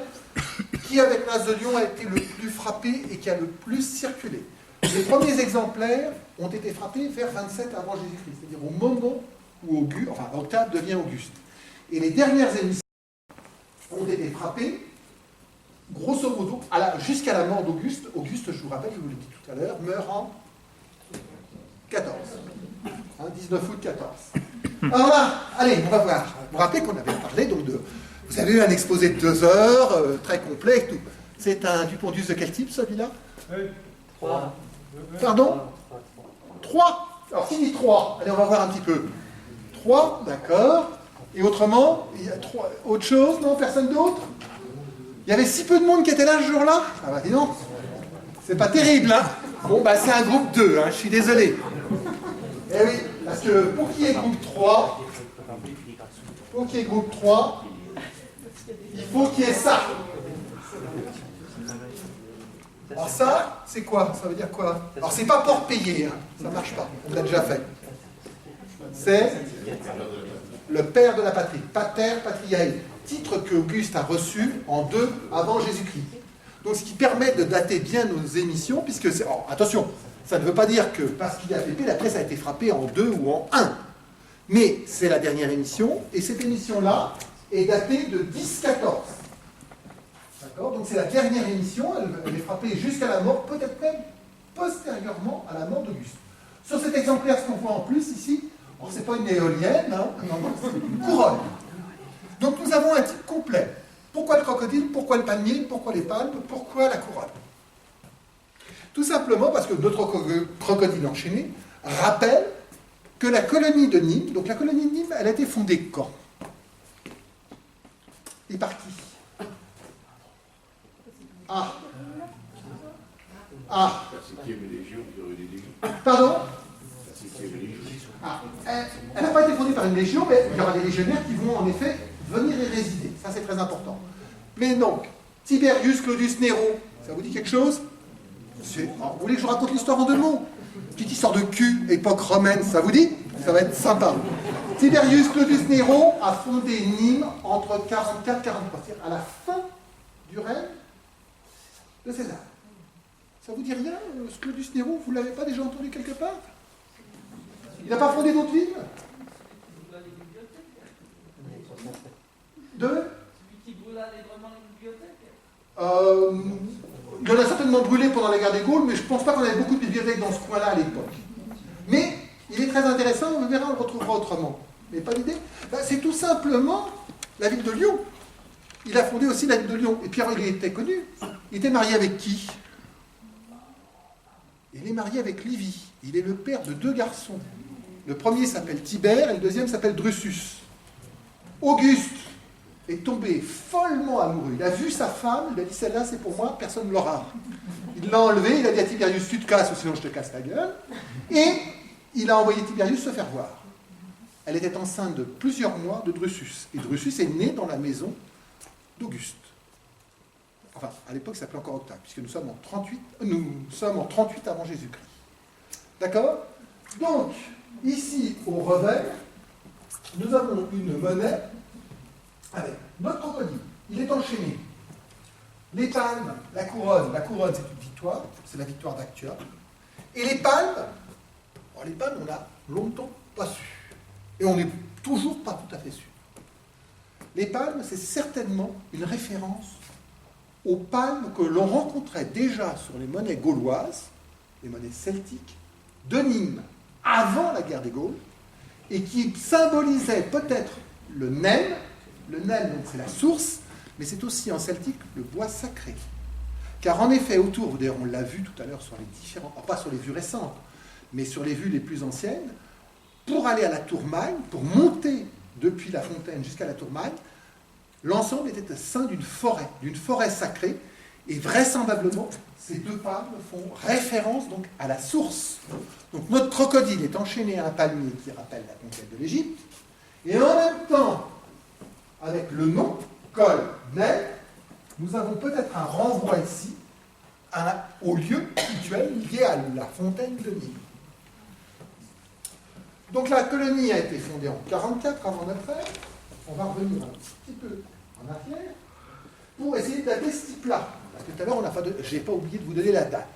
qui, avec l'as de lion, a été le plus frappée et qui a le plus circulé. Les premiers exemplaires ont été frappés vers 27 avant Jésus-Christ, c'est-à-dire au moment où Octave devient Auguste. Et les dernières émissions ont été frappées, grosso modo, jusqu'à la mort d'Auguste. Auguste, je vous rappelle, je vous l'ai dit tout à l'heure, meurt en 14. 19 août 14. Alors là, allez, on va voir. Vous vous rappelez qu'on avait parlé donc de... Vous avez eu un exposé de 2 heures, très complet et tout. C'est un Dupondius de quel type, celui-là? 3. Pardon? 3. Alors, qui dit 3? Allez, on va voir un petit peu. 3, d'accord. Et autrement, il y a 3. Autre chose? Non, personne d'autre? Il y avait si peu de monde qui était là ce jour-là? Ah bah dis donc, c'est pas terrible, hein? Bon, bah c'est un groupe 2, hein, je suis désolé. Eh oui, parce que pour qu'il y ait groupe 3, il faut qu'il y ait ça. Alors ça, c'est quoi? Ça veut dire quoi? Alors c'est pas port payé, hein. Ça marche pas, on l'a déjà fait. C'est le père de la patrie, Pater Patriae, titre qu'Auguste a reçu en 2 avant Jésus-Christ. Donc ce qui permet de dater bien nos émissions, puisque c'est... Oh, attention, ça ne veut pas dire que parce qu'il a fait paix, la pièce a été frappée en 2 ou en 1. Mais c'est la dernière émission, et cette émission-là est datée de 10-14. D'accord? Donc c'est la dernière émission, elle est frappée jusqu'à la mort, peut-être même postérieurement à la mort d'Auguste. Sur cet exemplaire, ce qu'on voit en plus ici, ce n'est pas une éolienne, hein, non, c'est une couronne. Donc nous avons un type complet. Pourquoi le crocodile? Pourquoi le palmier? Pourquoi les palmes? Pourquoi la couronne? Tout simplement parce que notre crocodile enchaîné rappelle que la colonie de Nîmes, donc la colonie de Nîmes, elle a été fondée quand? Et par qui? Pardon? Elle n'a pas été fondée par une légion, mais il y aura des légionnaires qui vont en effet venir y résider. Ça, c'est très important. Mais donc, Tiberius Claudius Nero, ça vous dit quelque chose? Vous voulez que je raconte l'histoire en 2 mots? Petite histoire de cul, époque romaine, ça vous dit? Ça va être sympa. Tiberius Claudius Nero a fondé Nîmes entre 44 et 43, c'est-à-dire à la fin du règne de César. Ça vous dit rien, ce Claudius Nero? Vous ne l'avez pas déjà entendu quelque part? Il n'a pas fondé d'autres villes? Celui qui brûla allègrement les bibliothèques? Il en a certainement brûlé pendant la guerre des Gaules, mais je ne pense pas qu'on avait beaucoup de bibliothèques dans ce coin-là à l'époque. Mais il est très intéressant, on verra, on le retrouvera autrement. Mais pas l'idée? C'est tout simplement la ville de Lyon. Il a fondé aussi la ville de Lyon. Et puis alors, il était connu. Il était marié avec qui? Il est marié avec Livie. Il est le père de 2 garçons. Le premier s'appelle Tibère et le deuxième s'appelle Drusus. Auguste est tombé follement amoureux. Il a vu sa femme, il a dit celle-là c'est pour moi, personne ne l'aura. Il l'a enlevée, il a dit à Tiberius tu te casses ou sinon je te casse la gueule. Et il a envoyé Tiberius se faire voir. Elle était enceinte de plusieurs mois de Drusus. Et Drusus est né dans la maison d'Auguste. Enfin, à l'époque, ça s'appelait encore Octave, puisque nous sommes en 38 avant Jésus-Christ. D'accord? Donc, ici, au revers, nous avons une monnaie avec notre crocodile. Il est enchaîné. Les palmes, la couronne c'est une victoire, c'est la victoire d'Actua. Et les palmes, on a longtemps pas su. Et on n'est toujours pas tout à fait sûr. Les palmes, c'est certainement une référence aux palmes que l'on rencontrait déjà sur les monnaies gauloises, les monnaies celtiques, de Nîmes, avant la guerre des Gaules, et qui symbolisaient peut-être le Nème. Le Nème, donc, c'est la source, mais c'est aussi en celtique le bois sacré. Car en effet, autour, d'ailleurs on l'a vu tout à l'heure sur les différents, pas sur les vues récentes, mais sur les vues les plus anciennes, pour aller à la Tourmagne, pour monter depuis la fontaine jusqu'à la Tourmagne, l'ensemble était au sein d'une forêt sacrée, et vraisemblablement, ces 2 palmes font référence donc à la source. Donc notre crocodile est enchaîné à un palmier qui rappelle la conquête de l'Égypte, et en même temps, avec le nom, Col Nel, nous avons peut-être un renvoi ici au lieu cultuel lié à la fontaine de Nîmes. Donc la colonie a été fondée en 44 avant notre ère. On va revenir un petit peu en arrière pour essayer de dater ce type-là. Parce que tout à l'heure, je n'ai pas oublié de vous donner la date.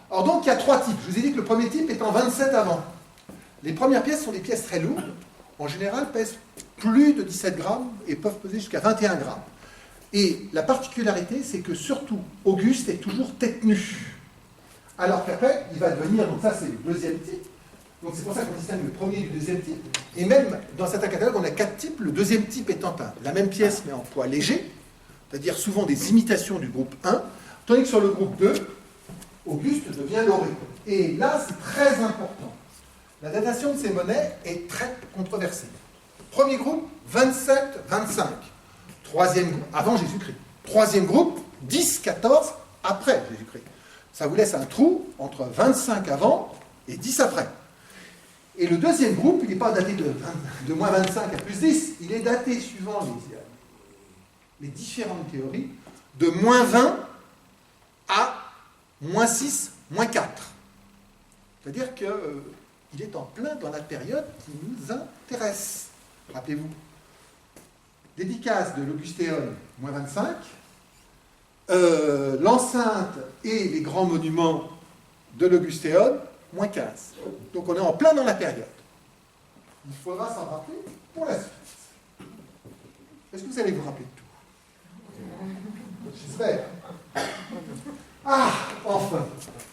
Alors donc, il y a 3 types. Je vous ai dit que le premier type est en 27 avant. Les premières pièces sont des pièces très lourdes. En général, pèsent plus de 17 grammes et peuvent peser jusqu'à 21 grammes. Et la particularité, c'est que surtout, Auguste est toujours tête nue. Alors qu'après, il va devenir, donc ça c'est le 2e type. Donc c'est pour ça qu'on distingue le premier du 2e type. Et même dans certains catalogues, on a 4 types, le 2e type étant la même pièce mais en poids léger, c'est-à-dire souvent des imitations du groupe 1, tandis que sur le groupe 2, Auguste devient l'oré. Et là, c'est très important. La datation de ces monnaies est très controversée. Premier groupe, 27-25. Troisième groupe, avant Jésus-Christ. Troisième groupe, 10-14 après Jésus-Christ. Ça vous laisse un trou entre 25 avant et 10 après. Et le deuxième groupe, il n'est pas daté de moins 25 à plus 10, il est daté, suivant les différentes théories, de moins 20 à moins 6, moins 4. C'est-à-dire qu'il est en plein dans la période qui nous intéresse. Rappelez-vous. Dédicace de l'Augustéon, moins 25. L'enceinte et les grands monuments de l'Augustéon, moins 15. Donc on est en plein dans la période. Il faudra s'en rappeler pour la suite. Est-ce que vous allez vous rappeler de tout? J'espère. Ah, enfin.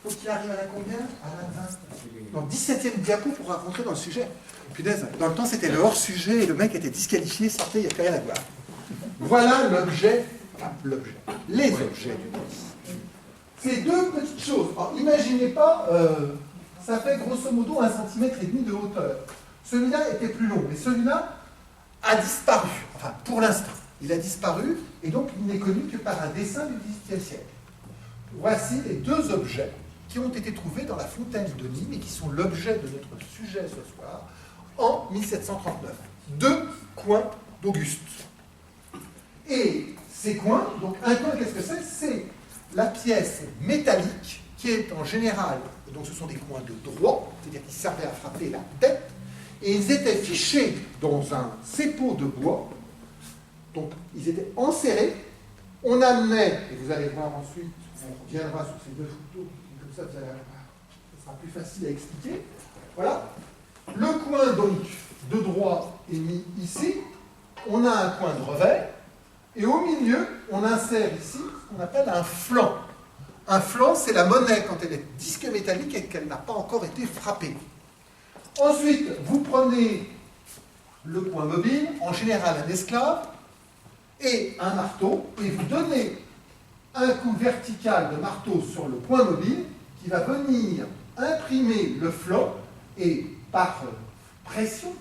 Faut qu'il arrive à la combien? À la 20. Dans 17e diapo pour rentrer dans le sujet. Punaise, dans le temps c'était le hors-sujet et le mec était disqualifié, sortait, il n'y a plus rien à voir. Voilà l'objet, les objets du disque. Ces deux petites choses. Alors, imaginez pas, ça fait grosso modo 1,5 cm de hauteur. Celui-là était plus long, mais celui-là a disparu. Enfin, pour l'instant, il a disparu, et donc il n'est connu que par un dessin du XVIIIe siècle. Voici les deux objets qui ont été trouvés dans la fontaine de Nîmes et qui sont l'objet de notre sujet ce soir, en 1739. Deux coins d'Auguste. Et ces coins, donc un coin, qu'est-ce que c'est? C'est la pièce métallique qui est en général, donc ce sont des coins de droit, c'est-à-dire qu'ils servaient à frapper la tête, et ils étaient fichés dans un cépeau de bois, donc ils étaient enserrés, on amenait, et vous allez voir ensuite, on reviendra sur ces deux photos, comme ça vous allez voir, ce sera plus facile à expliquer. Voilà. Le coin donc de droit est mis ici, on a un coin de revers, et au milieu, on insère ici ce qu'on appelle un flanc. Un flanc, c'est la monnaie quand elle est disque métallique et qu'elle n'a pas encore été frappée. Ensuite, vous prenez le coin mobile, en général un esclave, et un marteau, et vous donnez un coup vertical de marteau sur le coin mobile qui va venir imprimer le flanc et par pression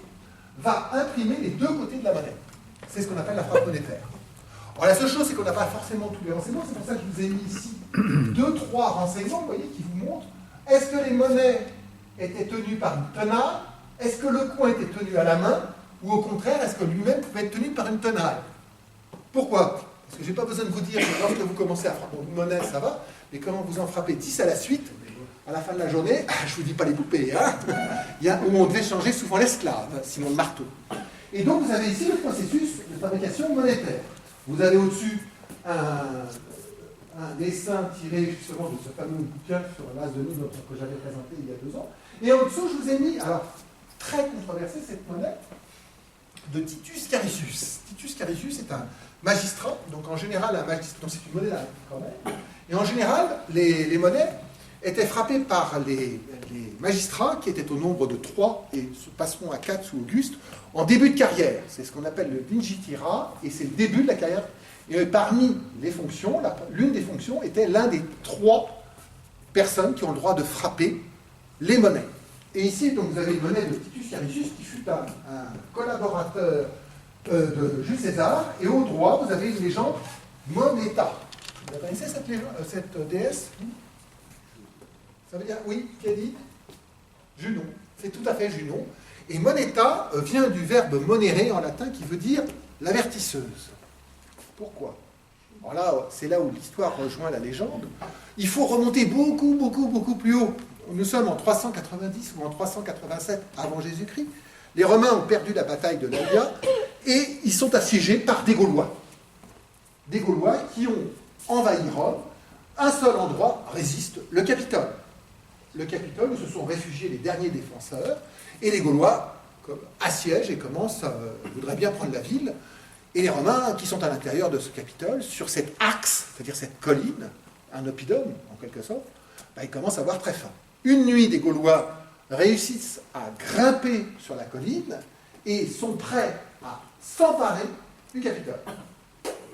va imprimer les deux côtés de la monnaie. C'est ce qu'on appelle la frappe monétaire. Alors la seule chose, c'est qu'on n'a pas forcément tous les renseignements, c'est pour ça que je vous ai mis ici 2-3 renseignements, vous voyez, qui vous montrent est-ce que les monnaies étaient tenues par une tenaille, est-ce que le coin était tenu à la main, ou au contraire, est-ce que lui-même pouvait être tenu par une tenaille? Pourquoi? Parce que je n'ai pas besoin de vous dire que lorsque vous commencez à frapper une monnaie, ça va, mais quand vous en frappez 10 à la suite, à la fin de la journée, je ne vous dis pas les poupées, hein, où on devait changer souvent l'esclave, sinon le marteau. Et donc vous avez ici le processus de fabrication monétaire. Vous avez au-dessus un dessin tiré justement de ce fameux bouquin sur l'As de Nîmes que j'avais présenté il y a 2 ans. Et en dessous, je vous ai mis, alors, très controversé, cette monnaie de Titus Carissus. Titus Carissus est un magistrat, donc en général, un magistrat, donc c'est une monnaie laïque quand même. Et en général, les monnaies étaient frappées par les magistrats qui étaient au nombre de 3 et se passeront à 4 sous Auguste en début de carrière. C'est ce qu'on appelle le Vingitira et c'est le début de la carrière. Et parmi les fonctions, l'une des fonctions était l'un des 3 personnes qui ont le droit de frapper les monnaies. Et ici, donc, vous avez une monnaie de Titus Carissus qui fut un collaborateur de Jules César. Et au droit, vous avez une légende Moneta. Vous connaissez cette déesse? Ça veut dire, oui, qui a dit? Junon. C'est tout à fait Junon. Et moneta vient du verbe monere en latin qui veut dire l'avertisseuse. Pourquoi? Alors là, c'est là où l'histoire rejoint la légende. Il faut remonter beaucoup plus haut. Nous sommes en 390 ou en 387 avant Jésus-Christ. Les Romains ont perdu la bataille de l'Allia et ils sont assiégés par des Gaulois. Des Gaulois qui ont envahi Rome. Un seul endroit résiste, le Capitole. Le Capitole où se sont réfugiés les derniers défenseurs. Et les Gaulois assiègent et voudraient bien prendre la ville. Et les Romains, qui sont à l'intérieur de ce Capitole, sur cet axe, c'est-à-dire cette colline, un oppidum en quelque sorte, ils commencent à avoir très faim. Une nuit, des Gaulois réussissent à grimper sur la colline et sont prêts à s'emparer du Capitole.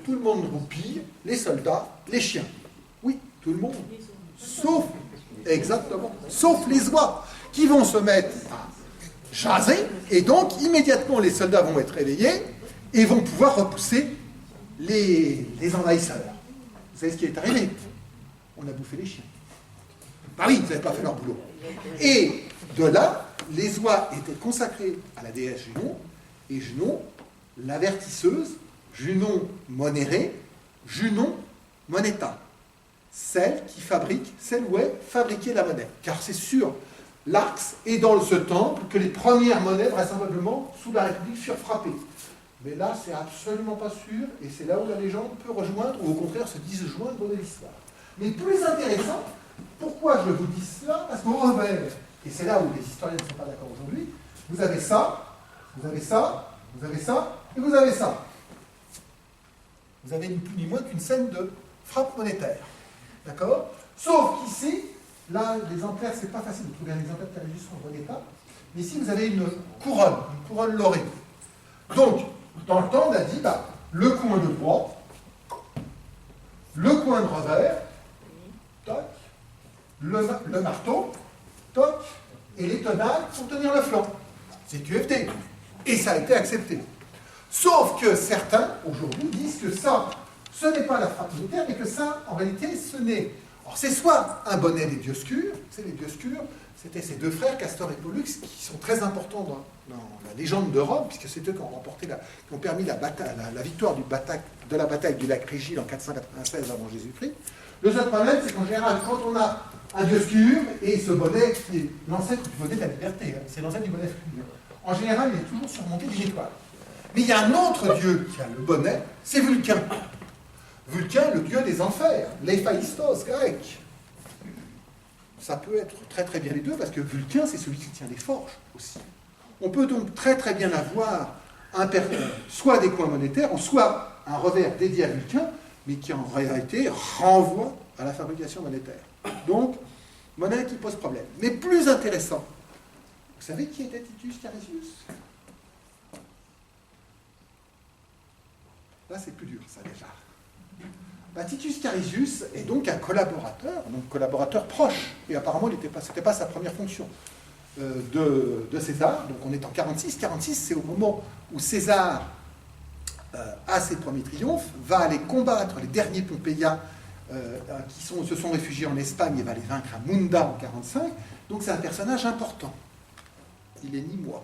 Tout le monde roupille, les soldats, les chiens. Oui, tout le monde, sauf Exactement. Sauf les oies, qui vont se mettre à jaser, et donc immédiatement les soldats vont être réveillés et vont pouvoir repousser les envahisseurs. Vous savez ce qui est arrivé? On a bouffé les chiens. Bah oui, ils n'avaient pas fait leur boulot. Et de là, les oies étaient consacrées à la déesse Junon, et Junon, l'avertisseuse, Junon Monérée, Junon Moneta, celle où est fabriquée la monnaie. Car c'est sûr, l'Arx est dans ce temple que les premières monnaies, vraisemblablement, sous la République, furent frappées. Mais là, c'est absolument pas sûr, et c'est là où la légende peut rejoindre, ou au contraire se disjoindre de l'histoire. Mais plus intéressant, pourquoi je vous dis cela? Parce qu'au revers, et c'est là où les historiens ne sont pas d'accord aujourd'hui, vous avez ça, vous avez ça, vous avez ça, et vous avez ça. Vous avez ni plus ni moins qu'une scène de frappe monétaire. D'accord? Sauf qu'ici, là, l'exemplaire, c'est pas facile de trouver un exemplaire qui est juste en bon état, mais ici, vous avez une couronne laurée. Donc, dans le temps, on a dit, le coin de bois, le coin de revers, toc, le marteau, toc, et les tenailles pour tenir le flanc. C'est QFT. Et ça a été accepté. Sauf que certains, aujourd'hui, disent que ça, ce n'est pas la frappe militaire, mais que ça, en réalité, ce n'est... Alors, c'est soit un bonnet des Dioscures, c'est les Dioscures, c'était ces deux frères, Castor et Pollux, qui sont très importants dans la légende de Rome, puisque c'est eux qui ont remporté, qui ont permis la victoire de la bataille du lac Régil en 496 avant Jésus-Christ. Le seul problème, c'est qu'en général, quand on a un Dioscure, et ce bonnet qui est l'ancêtre du bonnet de la liberté, c'est l'ancêtre du bonnet féminin, en général, il est toujours surmonté d'une étoile. Mais il y a un autre dieu qui a le bonnet, c'est Vulcain. Vulcain, le dieu des enfers, l'Héphaïstos grec. Ça peut être très très bien les deux, parce que Vulcain, c'est celui qui tient les forges aussi. On peut donc très très bien avoir soit des coins monétaires, ou soit un revers dédié à Vulcain, mais qui en réalité renvoie à la fabrication monétaire. Donc, monnaie qui pose problème. Mais plus intéressant, vous savez qui était Titus Carisius? Là, c'est plus dur, ça, déjà. Titus Carisius est donc un collaborateur proche. Et apparemment, ce n'était pas sa première fonction de César. Donc, on est en 46. 46, c'est au moment où César a ses premiers triomphes, va aller combattre les derniers Pompéiens qui se sont réfugiés en Espagne et va les vaincre à Munda en 45. Donc, c'est un personnage important. Il est nîmois.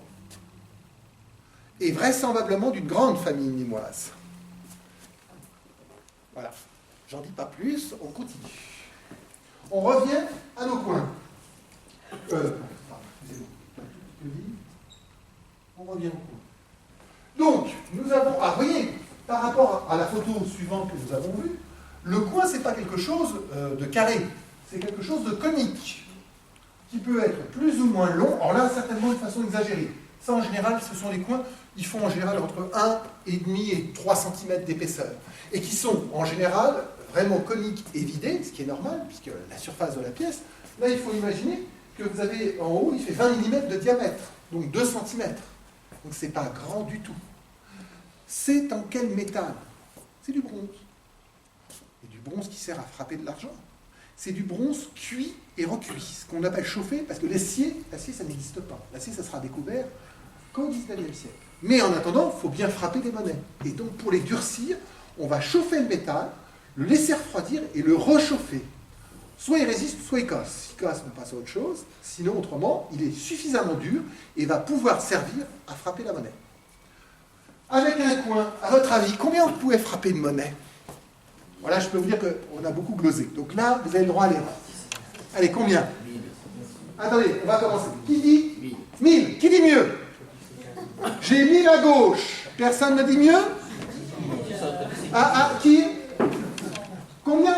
Et vraisemblablement d'une grande famille nîmoise. Voilà. J'en dis pas plus, on continue. On revient à nos coins. On revient au coin. Donc, nous avons... Ah, vous voyez, par rapport à la photo suivante que nous avons vue, le coin, ce n'est pas quelque chose de carré, c'est quelque chose de conique, qui peut être plus ou moins long, alors là, certainement de façon exagérée. Ça, en général, ce sont les coins, ils font en général entre 1,5 et 3 cm d'épaisseur, et qui sont, en général, vraiment coniques et vidés, ce qui est normal, puisque la surface de la pièce, là, il faut imaginer que vous avez, en haut, il fait 20 mm de diamètre, donc 2 cm. Donc, ce n'est pas grand du tout. C'est en quel métal? C'est du bronze. Et du bronze qui sert à frapper de l'argent. C'est du bronze cuit et recuit, ce qu'on appelle chauffé, parce que l'acier, ça n'existe pas. L'acier, ça sera découvert qu'au XIXe siècle. Mais en attendant, il faut bien frapper des monnaies. Et donc, pour les durcir, on va chauffer le métal, le laisser refroidir et le rechauffer. Soit il résiste, soit il casse. S'il casse, on passe à autre chose. Sinon, autrement, il est suffisamment dur et va pouvoir servir à frapper la monnaie. Avec un coin, à votre avis, combien vous pouvez frapper une monnaie? Voilà, je peux vous dire qu'on a beaucoup glosé. Donc là, vous avez le droit à l'erreur. Allez, combien? Attendez, on va commencer. Qui dit 1000? Qui dit mieux? J'ai 1000 à gauche. Personne ne dit mieux? Qui? Combien?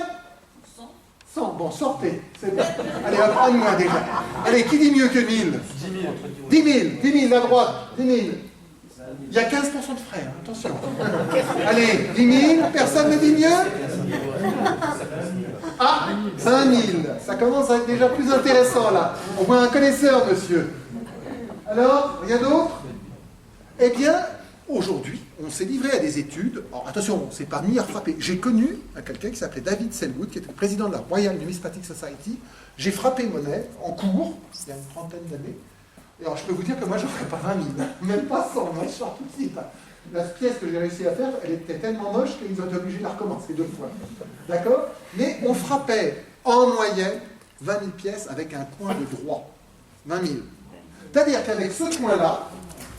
100. Bon, sortez. C'est bon. Allez, on va prendre moins déjà. Allez, qui dit mieux que 1000? 10 000. 10 000, la droite. 10 000. Il y a 15% de frais, hein, attention. Allez, 10 000, personne ne dit mieux? 5 000. Ça commence à être déjà plus intéressant, là. On voit un connaisseur, monsieur. Alors, rien d'autre? Eh bien, aujourd'hui, on s'est livré à des études. Alors attention, on ne s'est pas mis à frapper. J'ai connu quelqu'un qui s'appelait David Selwood, qui était le président de la Royal Numismatic Society. J'ai frappé monnaie en cours, il y a une trentaine d'années. Et alors je peux vous dire que moi, je ne ferais pas 20 000, même pas 100, moi je sors tout de suite. La pièce que j'ai réussi à faire, elle était tellement moche qu'ils ont été obligés de la recommencer 2 fois. D'accord? Mais on frappait en moyenne 20 000 pièces avec un coin de droit. 20 000. C'est-à-dire qu'avec ce coin-là,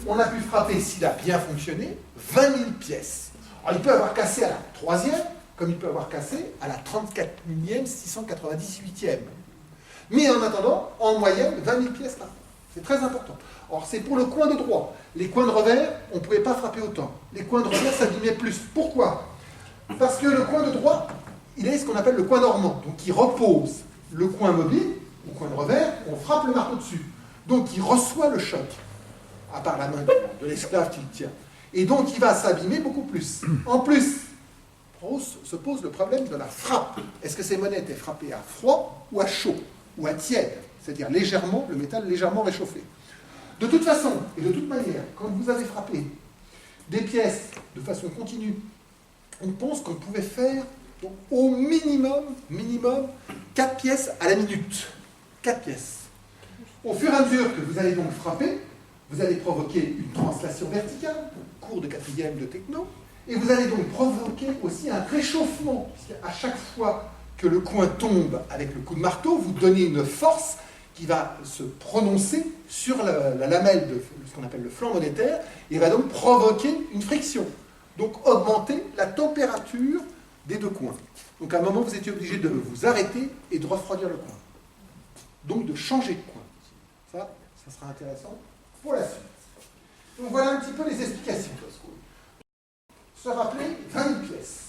on a pu frapper, s'il a bien fonctionné, 20 000 pièces. Alors, il peut avoir cassé à la 3e, comme il peut avoir cassé à la 34 millième 698e. Mais en attendant, en moyenne, 20 000 pièces là. C'est très important. Or, c'est pour le coin de droit. Les coins de revers, on ne pouvait pas frapper autant. Les coins de revers s'abîmaient plus. Pourquoi? Parce que le coin de droit, il est ce qu'on appelle le coin normand. Donc, il repose le coin mobile, au coin de revers, on frappe le marteau dessus. Donc, il reçoit le choc, à part la main de l'esclave qui le tient. Et donc, il va s'abîmer beaucoup plus. En plus, se pose le problème de la frappe. Est-ce que ces monnaies étaient frappées à froid ou à chaud, ou à tiède? C'est-à-dire légèrement, le métal légèrement réchauffé. De toute façon, et de toute manière, quand vous avez frappé des pièces de façon continue, on pense qu'on pouvait faire donc, au minimum 4 pièces à la minute. 4 pièces. Au fur et à mesure que vous allez donc frapper, vous allez provoquer une translation verticale, cours de 4e de techno, et vous allez donc provoquer aussi un réchauffement, puisqu'à chaque fois que le coin tombe avec le coup de marteau, vous donnez une force qui va se prononcer sur la lamelle de ce qu'on appelle le flanc monétaire, et va donc provoquer une friction. Donc augmenter la température des 2 coins. Donc à un moment, vous étiez obligé de vous arrêter et de refroidir le coin. Donc de changer de coin. Ça sera intéressant pour la suite. Donc voilà un petit peu les explications. Se rappeler 20 000 pièces.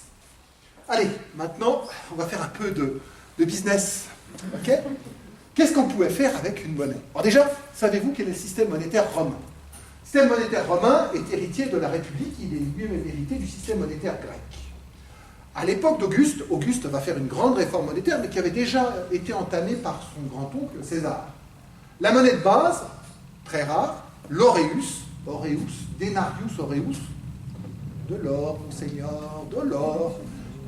Allez, maintenant, on va faire un peu de business. Ok? Qu'est-ce qu'on pouvait faire avec une monnaie? Alors déjà, savez-vous quel est le système monétaire romain? Le système monétaire romain est héritier de la République, il est lui-même héritier du système monétaire grec. À l'époque d'Auguste, Auguste va faire une grande réforme monétaire, mais qui avait déjà été entamée par son grand-oncle César. La monnaie de base, très rare, l'aureus, denarius aureus, de l'or, monseigneur, de l'or.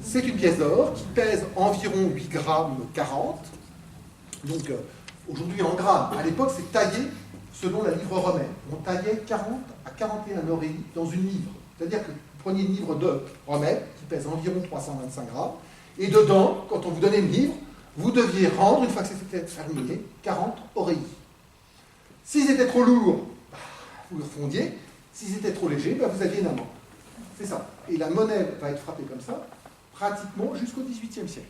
C'est une pièce d'or qui pèse environ 8 grammes 40. Donc, aujourd'hui en grammes. À l'époque, c'est taillé selon la livre romaine. On taillait 40 à 41 auréi dans une livre. C'est-à-dire que vous preniez une livre de romaine qui pèse environ 325 grammes. Et dedans, quand on vous donnait une livre, vous deviez rendre, une fois que c'était terminé, 40 auréi. S'ils étaient trop lourds, vous le fondiez. S'ils étaient trop légers, vous aviez une amende. C'est ça. Et la monnaie va être frappée comme ça, pratiquement jusqu'au XVIIIe siècle.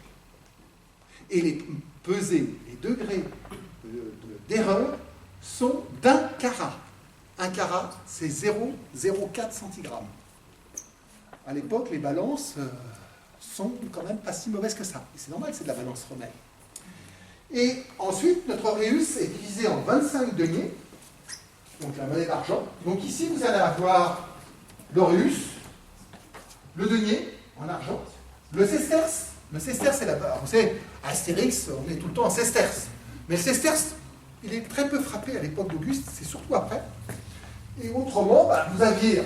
Et les pesées, les degrés d'erreur sont d'1 carat. 1 carat, c'est 0,04 centigrammes. À l'époque, les balances sont quand même pas si mauvaises que ça. Et c'est normal, c'est de la balance romaine. Et ensuite, notre aureus est divisé en 25 deniers, donc la monnaie d'argent. Donc ici, vous allez avoir l'aureus, le denier en argent, le sesterce. Le sesterce, c'est la barre. Vous savez, à Astérix, on est tout le temps en sesterce. Mais le sesterce, il est très peu frappé à l'époque d'Auguste, c'est surtout après. Et autrement, vous aviez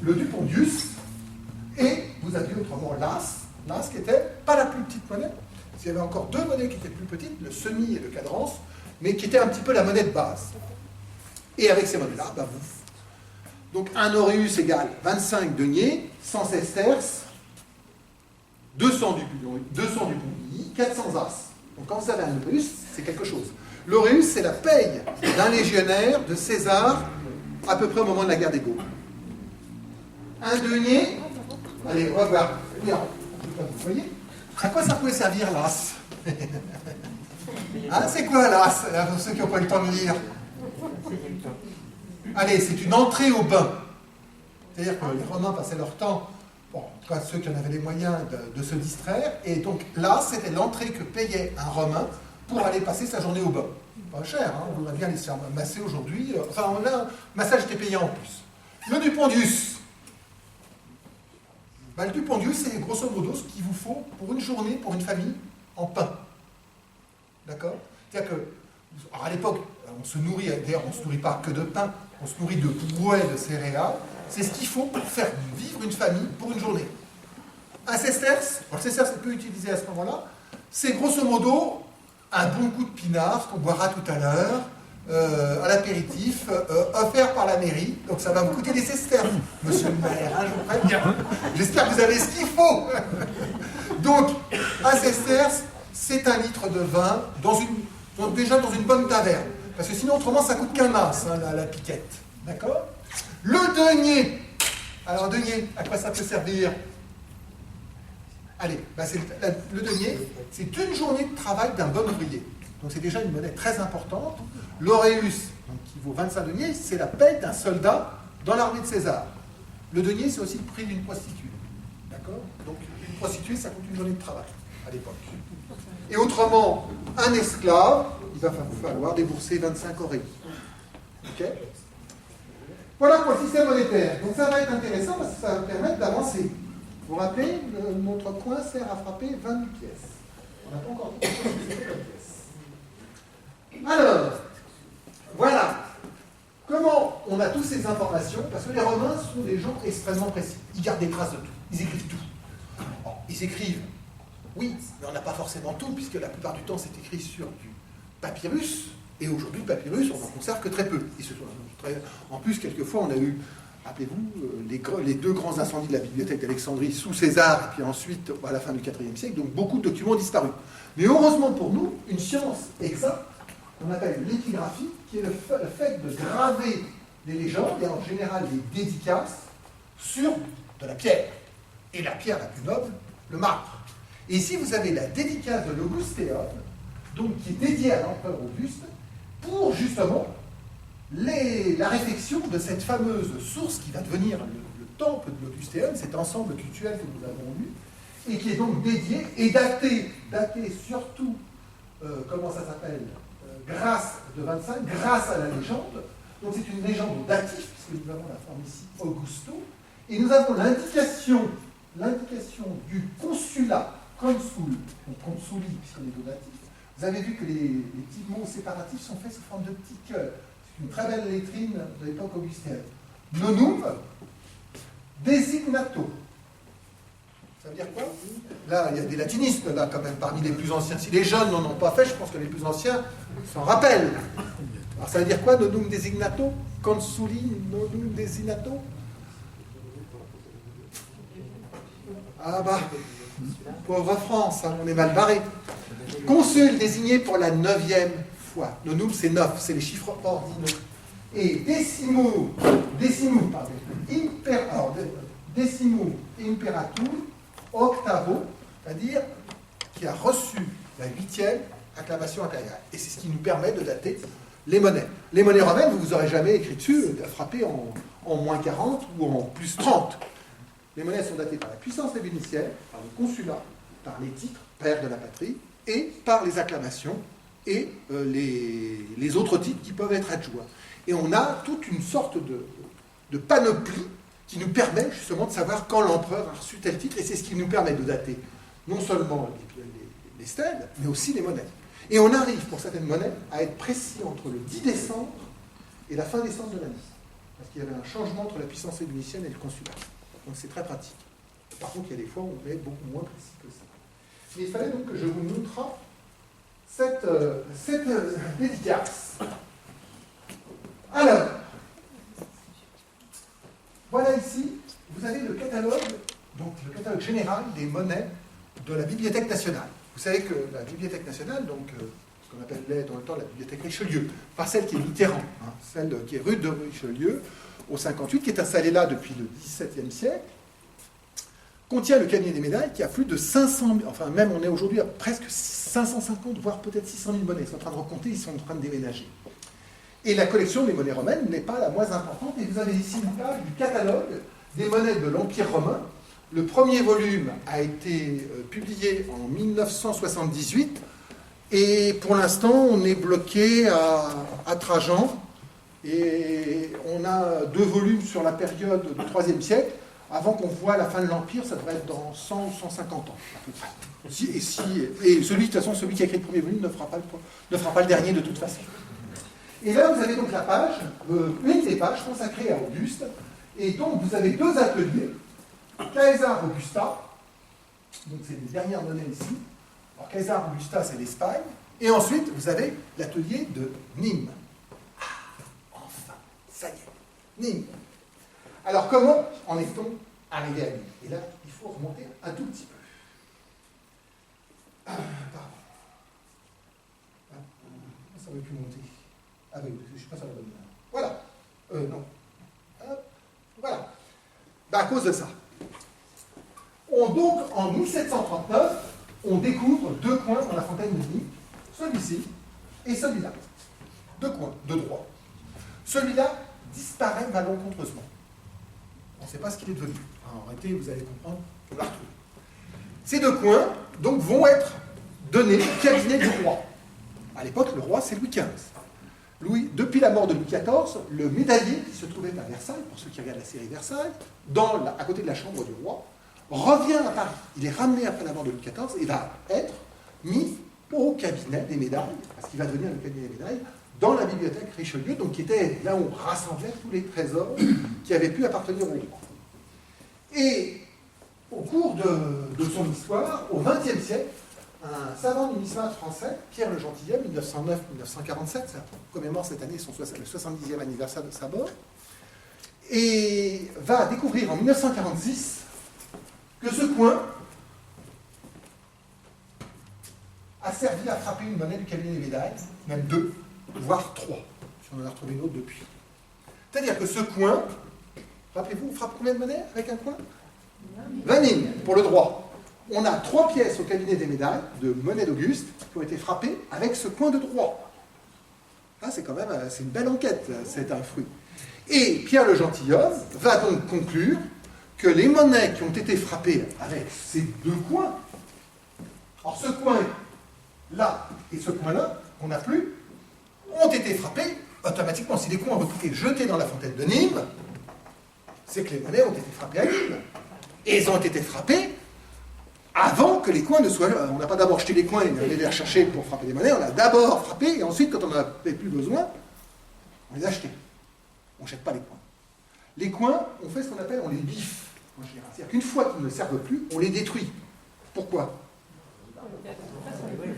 le dupondius, et vous aviez autrement l'as qui était pas la plus petite monnaie. Il y avait encore 2 monnaies qui étaient plus petites, le semi et le cadran, mais qui étaient un petit peu la monnaie de base. Et avec ces monnaies-là, donc 1 aureus égale 25 deniers, 100 sesterces, 200 dupondii, 400 as. Donc quand vous avez un aureus, c'est quelque chose. L'aureus, c'est la paye d'un légionnaire de César, à peu près au moment de la guerre des Gaules. Un denier, allez, on va voir. Vous voyez? À quoi ça pouvait servir l'as? Hein, c'est quoi l'as, pour ceux qui n'ont pas eu le temps de lire? Allez, c'est une entrée au bain. C'est-à-dire que les Romains passaient leur temps, bon, en tout cas ceux qui en avaient les moyens de se distraire, et donc là, c'était l'entrée que payait un Romain pour aller passer sa journée au bain. Pas cher, hein, on voudrait bien aller se faire masser aujourd'hui. Enfin, là, le massage était payant en plus. Le dupondius. Le dupondius, c'est grosso modo ce qu'il vous faut pour une journée, pour une famille, en pain. D'accord? C'est-à-dire que, alors à l'époque, on se nourrit, d'ailleurs, on ne se nourrit pas que de pain, on se nourrit de brouets de céréales, c'est ce qu'il faut pour faire vivre une famille pour une journée. Un sesterce, le sesterce est peu utilisé à ce moment-là, c'est grosso modo un bon coup de pinard, ce qu'on boira tout à l'heure, à l'apéritif, offert par la mairie. Donc ça va vous coûter des sesterces, monsieur le maire, hein, je vous préviens. J'espère que vous avez ce qu'il faut. Donc, un sesterce, c'est 1 litre de vin, déjà dans une bonne taverne. Parce que sinon, autrement, ça coûte qu'un as, hein, la piquette. D'accord? Le denier. Alors, denier, à quoi ça peut servir? Allez, le denier, c'est une journée de travail d'un bon ouvrier. Donc, c'est déjà une monnaie très importante. L'auréus, qui vaut 25 deniers, c'est la paie d'un soldat dans l'armée de César. Le denier, c'est aussi le prix d'une prostituée. D'accord? Donc, une prostituée, ça coûte une journée de travail à l'époque. Et autrement, un esclave, il va falloir débourser 25 auréus. Ok? Voilà pour le système monétaire. Donc ça va être intéressant parce que ça va permettre d'avancer. Vous vous rappelez, notre coin sert à frapper 20 pièces. On n'a pas encore dit que c'était 20 pièces. Alors, voilà. Comment on a toutes ces informations? Parce que les Romains sont des gens extrêmement précis. Ils gardent des traces de tout. Ils écrivent tout. Bon, ils écrivent, oui, mais on n'a pas forcément tout, puisque la plupart du temps, c'est écrit sur du papyrus. Et aujourd'hui, le papyrus, on n'en conserve que très peu. En plus, quelquefois, on a eu, rappelez-vous, les 2 grands incendies de la bibliothèque d'Alexandrie sous César, et puis ensuite, à la fin du IVe siècle, donc beaucoup de documents ont disparu. Mais heureusement pour nous, une science exacte, qu'on appelle l'épigraphie, qui est le fait de graver les légendes, et en général les dédicaces, sur de la pierre. Et la pierre la plus noble, le marbre. Et ici, vous avez la dédicace de l'Augustéum, donc qui est dédiée à l'empereur Auguste, pour justement la réflexion de cette fameuse source qui va devenir le temple de l'Augustéum, cet ensemble cultuel que nous avons lu, et qui est donc dédié et daté surtout, comment ça s'appelle, grâce de 25, grâce à la légende. Donc c'est une légende dative, puisque nous avons la forme ici Augusto, et nous avons l'indication du consulat, consul, ou consuli, puisqu'on est au datif. Vous avez vu que les petits mots séparatifs sont faits sous forme de petits cœurs. C'est une très belle lettrine de l'époque augustéenne. Nonum designato. Ça veut dire quoi? Là, il y a des latinistes, là, quand même, parmi les plus anciens. Si les jeunes n'en ont pas fait, je pense que les plus anciens s'en rappellent. Alors, ça veut dire quoi, nonum designato? Consuli nonum designato? Ah bah, pauvre France, hein, on est mal barré. Consul désigné pour la 9e fois. Nonum, c'est 9, c'est les chiffres ordinaux. Et decimo imperatur octavo, c'est-à-dire qui a reçu la 8e acclamation impériale. Et c'est ce qui nous permet de dater les monnaies. Les monnaies romaines, vous n'aurez jamais écrit dessus, frappé en moins 40 ou en plus 30. Les monnaies sont datées par la puissance vénitienne, par le consulat, par les titres, père de la patrie, et par les acclamations et les autres titres qui peuvent être adjoints. Et on a toute une sorte de panoplie qui nous permet justement de savoir quand l'empereur a reçu tel titre, et c'est ce qui nous permet de dater non seulement les stèles, mais aussi les monnaies. Et on arrive, pour certaines monnaies, à être précis entre le 10 décembre et la fin décembre de l'année. Parce qu'il y avait un changement entre la puissance vénitienne et le consulat. Donc c'est très pratique. Par contre, il y a des fois où on est beaucoup moins précis que ça. Mais il fallait donc que je vous montre cette dédicace. Alors, voilà ici, vous avez le catalogue, donc le catalogue général des monnaies de la Bibliothèque nationale. Vous savez que la Bibliothèque nationale, donc ce qu'on appelait dans le temps la Bibliothèque Richelieu, pas celle qui est Mitterrand, hein, celle qui est rue de Richelieu, au 58, qui est installée là depuis le XVIIe siècle, contient le cabinet des médailles qui a plus de 500 000, enfin même on est aujourd'hui à presque 550, voire peut-être 600 000 monnaies. Ils sont en train de recompter, ils sont en train de déménager. Et la collection des monnaies romaines n'est pas la moins importante, et vous avez ici une page du catalogue des monnaies de l'Empire romain. Le premier volume a été publié en 1978, et pour l'instant on est bloqué à Trajan, et on a 2 volumes sur la période du IIIe siècle. Avant qu'on voit la fin de l'Empire, ça devrait être dans 100 ou 150 ans, à peu près. Et celui, de toute façon, celui qui a écrit le premier volume ne fera pas le dernier de toute façon. Et là, vous avez donc la page, une des pages consacrée à Auguste, Et donc, vous avez deux ateliers, Caesar Robusta, donc c'est les dernières monnaies ici. Alors, Caesar Robusta, c'est l'Espagne. Et ensuite, vous avez l'atelier de Nîmes. Ah, enfin, ça y est, Nîmes. Alors, comment en est-on arrivé à Nîmes? Et là, il faut remonter un tout petit peu. Pardon. Ça ne veut plus monter. Ah oui, je ne suis pas sur la bonne main. Voilà. Non. Hop. Voilà. Ben, à cause de ça. Donc, en 1739, on découvre deux coins dans la fontaine de Nîmes, celui-ci et celui-là. Deux coins, de droit. Celui-là disparaît malencontreusement. On ne sait pas ce qu'il est devenu. En réalité, vous allez comprendre, on l'a retrouvé. Ces deux coins, donc, vont être donnés au cabinet du roi. À l'époque, le roi, c'est Louis XV. Depuis la mort de Louis XIV, le médailler qui se trouvait à Versailles, pour ceux qui regardent la série Versailles, à côté de la chambre du roi, revient à Paris. Il est ramené après la mort de Louis XIV et va être mis au cabinet des médailles, parce qu'il va devenir le cabinet des médailles, dans la bibliothèque Richelieu, donc qui était là où on rassemblait tous les trésors qui avaient pu appartenir au roi. Et au cours de son histoire, au XXe siècle, un savant numismate français, Pierre Le Gentilhomme, 1909-1947, ça commémore cette année le 70e anniversaire de sa mort, et va découvrir en 1946 que ce coin a servi à frapper une monnaie du cabinet des médailles, même deux, voire trois, si on en a retrouvé une autre depuis. C'est-à-dire que ce coin, rappelez-vous, on frappe combien de monnaies avec un coin 20 000 pour le droit. On a 3 pièces au cabinet des médailles de monnaie d'Auguste qui ont été frappées avec ce coin de droit. Ah, c'est quand même c'est une belle enquête, c'est un fruit. Et Pierre Le Gentilhomme va donc conclure que les monnaies qui ont été frappées avec ces deux coins, alors ce coin-là et ce coin-là, qu'on n'a plus, ont été frappées automatiquement. Si les coins ont été jetés dans la fontaine de Nîmes, c'est que les monnaies ont été frappées à Nîmes. Et elles ont été frappées avant que les coins ne soient là. On n'a pas d'abord jeté les coins et allé les rechercher pour frapper des monnaies, on a d'abord frappé, et ensuite, quand on n'en avait plus besoin, on les a jetés. On ne jette pas les coins. Les coins, on fait ce qu'on appelle, on les biffe, en général. C'est-à-dire qu'une fois qu'ils ne servent plus, on les détruit. Pourquoi?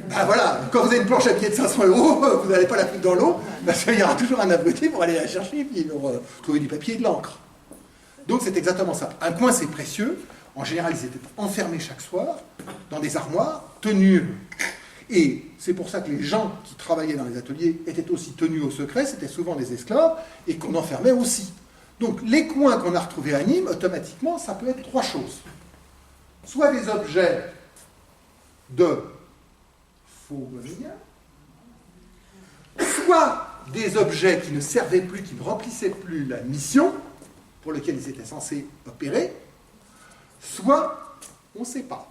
Ben voilà, quand vous avez une planche à billets de 500 €, vous n'allez pas la foutre dans l'eau, parce qu'il y aura toujours un abruti pour aller la chercher, et puis trouver du papier et de l'encre. Donc c'est exactement ça. Un coin, c'est précieux. En général, ils étaient enfermés chaque soir dans des armoires, tenus. Et c'est pour ça que les gens qui travaillaient dans les ateliers étaient aussi tenus au secret, c'était souvent des esclaves, et qu'on enfermait aussi. Donc les coins qu'on a retrouvés à Nîmes, automatiquement, ça peut être 3 choses. Soit des objets de faux monnayeurs, soit des objets qui ne servaient plus, qui ne remplissaient plus la mission pour laquelle ils étaient censés opérer, soit on ne sait pas.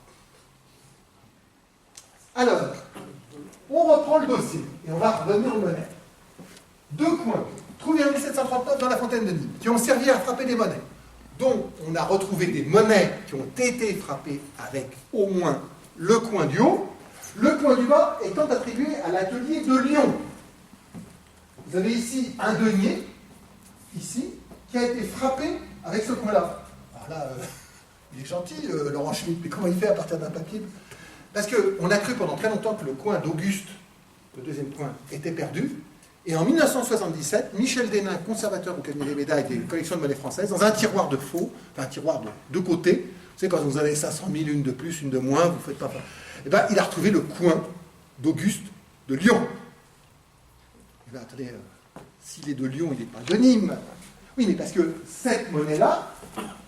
Alors, on reprend le dossier et on va revenir aux monnaies. 2 coins trouvés en 1739 dans la fontaine de Nîmes, qui ont servi à frapper des monnaies. Donc, on a retrouvé des monnaies qui ont été frappées avec au moins le coin du haut, le coin du bas étant attribué à l'atelier de Lyon. Vous avez ici un denier, ici, qui a été frappé avec ce coin-là. Alors là, il est gentil, Laurent Schmitt, mais comment il fait à partir d'un papier? Parce qu'on a cru pendant très longtemps que le coin d'Auguste, le deuxième coin, était perdu. Et en 1977, Michel Denain, conservateur au cabinet des médailles des collections de monnaie françaises, dans un tiroir de faux, enfin un tiroir de deux côtés, vous savez, quand vous avez 500 000, une de plus, une de moins, vous ne faites pas... Eh bien, il a retrouvé le coin d'Auguste de Lyon. Eh bien, attendez, s'il est de Lyon, il n'est pas de Nîmes. Oui, mais parce que cette monnaie-là,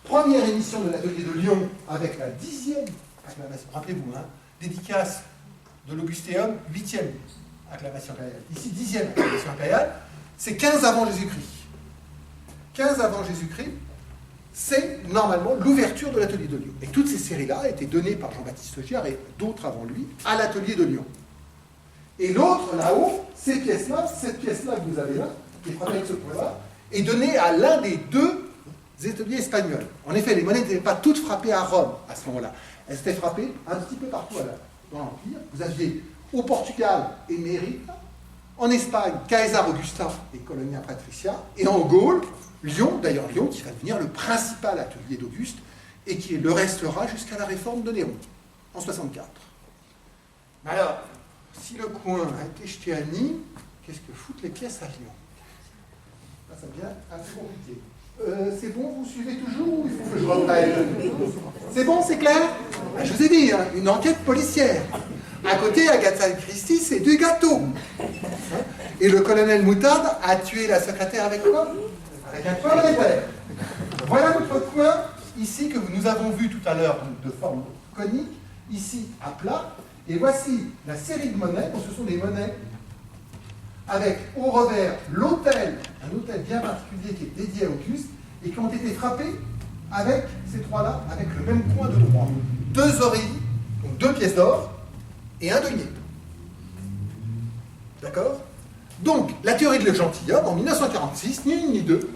première émission de l'atelier de Lyon, avec la 10e acclamation, rappelez-vous, hein, dédicace de l'Augustéum, 8e acclamation impériale. Ici, 10e acclamation impériale, c'est 15 avant Jésus-Christ. 15 avant Jésus-Christ, c'est normalement l'ouverture de l'atelier de Lyon. Et toutes ces séries-là étaient données par Jean-Baptiste Giard et d'autres avant lui à l'atelier de Lyon. Et l'autre, là-haut, ces pièces-là, cette pièce-là que vous avez là, qui est frappée avec ce point-là, est donnée à l'un des 2 ateliers espagnols. En effet, les monnaies n'étaient pas toutes frappées à Rome à ce moment-là. Elles étaient frappées un petit peu partout dans l'Empire. Vous aviez au Portugal Émérite, En Espagne, Caesar Augusta et Colonia Patricia. Et en Gaule, Lyon, d'ailleurs Lyon qui va devenir le principal atelier d'Auguste et qui le restera jusqu'à la réforme de Néron, en 64. Alors, si le coin a été jeté à Nîmes, qu'est-ce que foutent les pièces à Lyon? Là, ça devient un peu compliqué. C'est bon, vous suivez toujours ou il faut que je reprenne? C'est bon, c'est clair? Je vous ai dit, hein, une enquête policière. À côté, Agatha Christie, c'est du gâteau. Et le colonel Moutarde a tué la secrétaire avec quoi? Avec un coin de verre. Voilà notre coin, ici, que nous avons vu tout à l'heure de forme conique, ici à plat. Et voici la série de monnaies. Donc, ce sont des monnaies avec au revers l'autel, un autel bien particulier qui est dédié à Auguste, et qui ont été frappés avec ces trois-là, avec le même coin de droit. 2 oreilles, donc 2 pièces d'or, et un denier. D'accord? Donc, la théorie de le gentilhomme, en 1946, ni une ni deux,